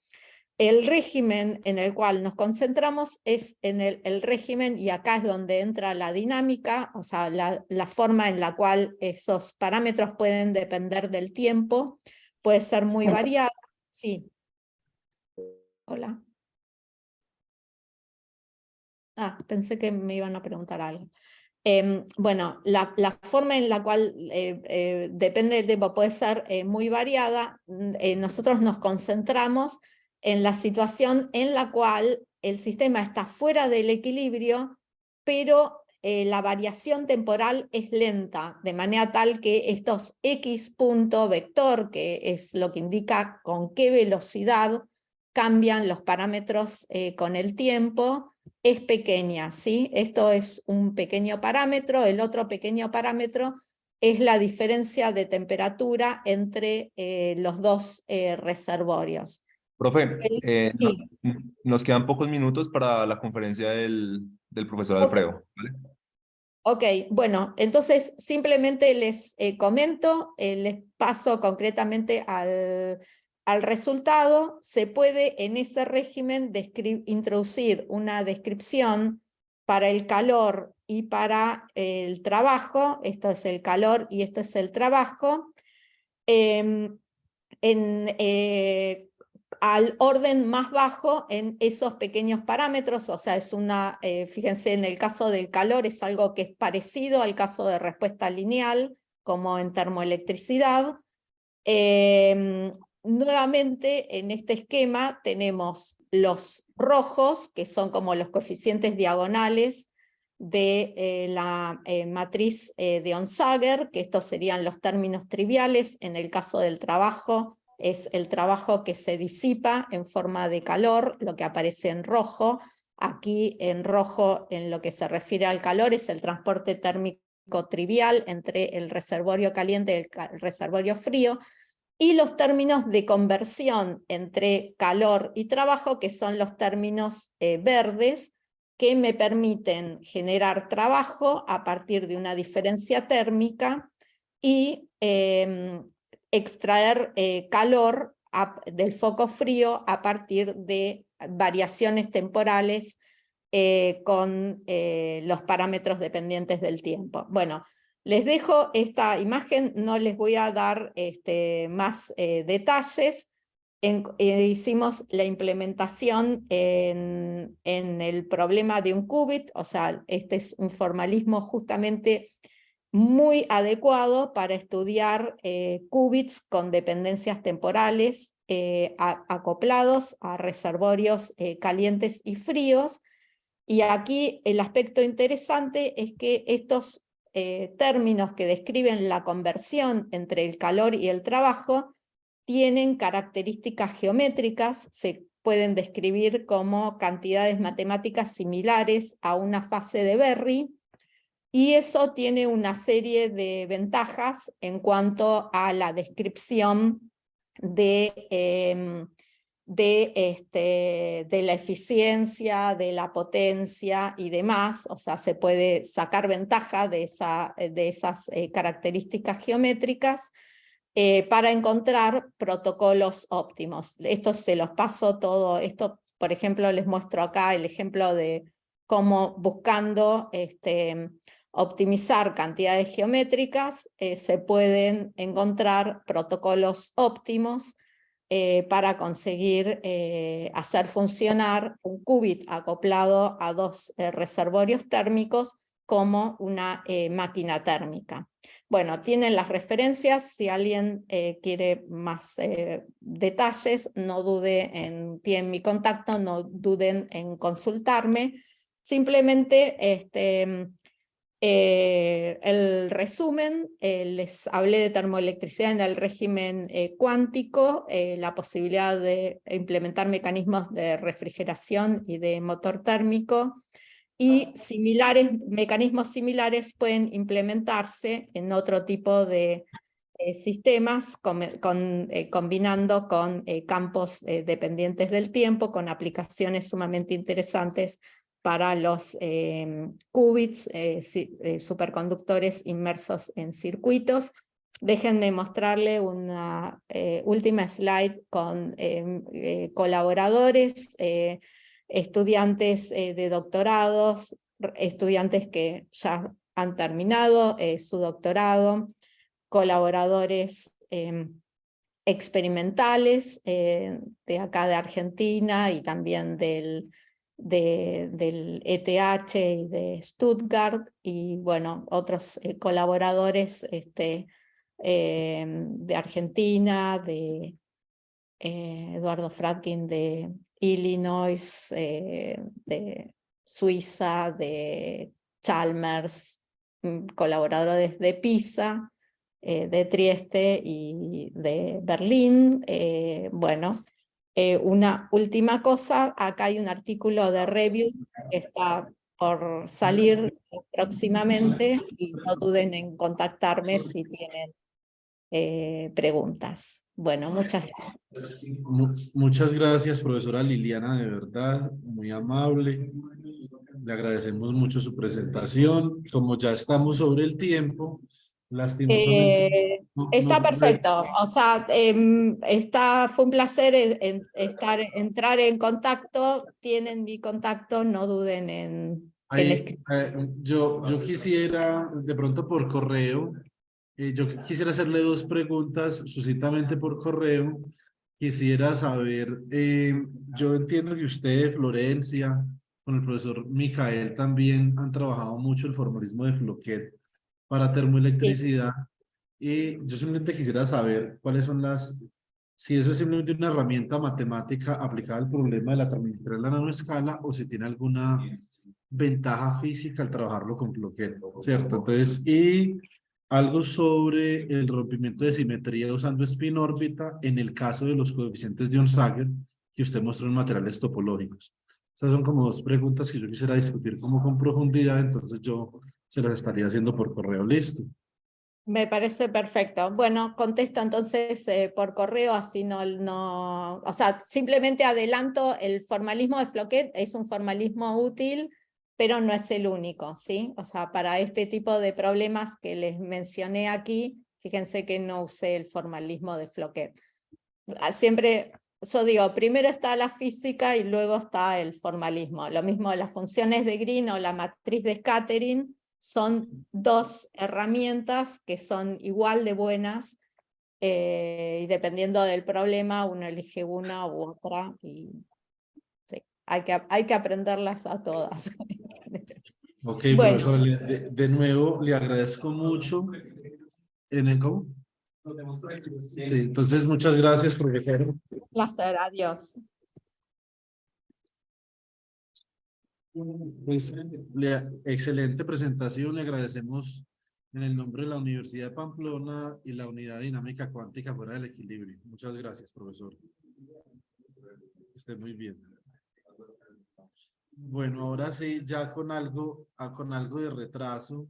El régimen en el cual nos concentramos es en el régimen, y acá es donde entra la dinámica, o sea, la forma en la cual esos parámetros pueden depender del tiempo, puede ser muy variada. Sí. Hola. Pensé que me iban a preguntar algo. Bueno, la forma en la cual depende del tiempo puede ser muy variada. Nosotros nos concentramos en la situación en la cual el sistema está fuera del equilibrio, pero la variación temporal es lenta, de manera tal que estos X punto vector, que es lo que indica con qué velocidad cambian los parámetros con el tiempo, es pequeña, ¿sí? Esto es un pequeño parámetro. El otro pequeño parámetro es la diferencia de temperatura entre los dos reservorios. Profe, Sí. nos quedan pocos minutos para la conferencia del profesor Okay. Alfredo, ¿vale? Ok, bueno, entonces simplemente les comento, les paso concretamente al resultado. Se puede en ese régimen introducir una descripción para el calor y para el trabajo. Esto es el calor y esto es el trabajo. Al orden más bajo en esos pequeños parámetros, o sea, es una, fíjense, en el caso del calor es algo que es parecido al caso de respuesta lineal, como en termoelectricidad. Nuevamente, en este esquema tenemos los rojos, que son como los coeficientes diagonales de la matriz de Onsager, que estos serían los términos triviales. En el caso del trabajo, es el trabajo que se disipa en forma de calor, lo que aparece en rojo. Aquí en rojo, en lo que se refiere al calor, es el transporte térmico trivial entre el reservorio caliente y el reservorio frío, y los términos de conversión entre calor y trabajo, que son los términos verdes, que me permiten generar trabajo a partir de una diferencia térmica y extraer calor del foco frío a partir de variaciones temporales con los parámetros dependientes del tiempo. Bueno, les dejo esta imagen, no les voy a dar más detalles. Hicimos la implementación en el problema de un qubit, o sea, este es un formalismo justamente muy adecuado para estudiar qubits con dependencias temporales acoplados a reservorios calientes y fríos. Y aquí el aspecto interesante es que estos términos que describen la conversión entre el calor y el trabajo tienen características geométricas, se pueden describir como cantidades matemáticas similares a una fase de Berry, y eso tiene una serie de ventajas en cuanto a la descripción de la eficiencia, de la potencia y demás. O sea, se puede sacar ventaja de esas características geométricas para encontrar protocolos óptimos. Esto se los paso todo. Esto, por ejemplo, les muestro acá el ejemplo de cómo buscando optimizar cantidades geométricas se pueden encontrar protocolos óptimos para conseguir hacer funcionar un qubit acoplado a dos reservorios térmicos como una máquina térmica. Bueno, tienen las referencias. Si alguien quiere más detalles, no dude tienen mi contacto, no duden en consultarme. Simplemente El resumen, les hablé de termoelectricidad en el régimen cuántico, la posibilidad de implementar mecanismos de refrigeración y de motor térmico, y mecanismos similares pueden implementarse en otro tipo de sistemas, combinando con campos dependientes del tiempo, con aplicaciones sumamente interesantes para los qubits, superconductores inmersos en circuitos. Déjenme mostrarle una última slide con colaboradores, estudiantes de doctorados, estudiantes que ya han terminado su doctorado, colaboradores experimentales de acá de Argentina y también del ETH y de Stuttgart, y bueno, otros colaboradores de Argentina, de Eduardo Fratkin de Illinois, de Suiza, de Chalmers, colaboradores de Pisa, de Trieste y de Berlín. Bueno, una última cosa, acá hay un artículo de review que está por salir próximamente, y no duden en contactarme si tienen preguntas. Bueno, muchas gracias. Muchas gracias, profesora Liliana, de verdad, muy amable. Le agradecemos mucho su presentación. Como ya estamos sobre el tiempo, lastimosamente. Está perfecto, o sea, fue un placer entrar en contacto, tienen mi contacto, no duden en escribir. Yo quisiera, de pronto por correo, yo quisiera hacerle dos preguntas sucintamente por correo. Quisiera saber, yo entiendo que usted, Florencia, con el profesor Micael también han trabajado mucho el formalismo de Floquet para Sí. termoelectricidad. Y yo simplemente quisiera saber cuáles son si eso es simplemente una herramienta matemática aplicada al problema de la termoelectricidad en la nanoescala, o si tiene alguna ventaja física al trabajarlo con Floquet, ¿cierto? Entonces, y algo sobre el rompimiento de simetría usando spin órbita en el caso de los coeficientes de Onsager que usted mostró en materiales topológicos. Esas son como dos preguntas que yo quisiera discutir como con profundidad, entonces yo se las estaría haciendo por correo. Listo. Me parece perfecto. Bueno, contesto entonces por correo, así o sea, simplemente adelanto, el formalismo de Floquet es un formalismo útil, pero no es el único, ¿sí? O sea, para este tipo de problemas que les mencioné aquí, fíjense que no usé el formalismo de Floquet. Siempre, yo digo, primero está la física y luego está el formalismo. Lo mismo las funciones de Green o la matriz de scattering, son dos herramientas que son igual de buenas, y dependiendo del problema uno elige una u otra, y sí, hay que aprenderlas a todas. Ok, Bueno, profesor, de nuevo le agradezco mucho. ¿Cómo? Sí, entonces muchas gracias, profesor. placer, adiós. Pues, excelente presentación, le agradecemos en el nombre de la Universidad de Pamplona y la Unidad Dinámica Cuántica Fuera del Equilibrio. Muchas gracias, profesor. Que esté muy bien. Bueno, ahora sí, ya con algo de retraso.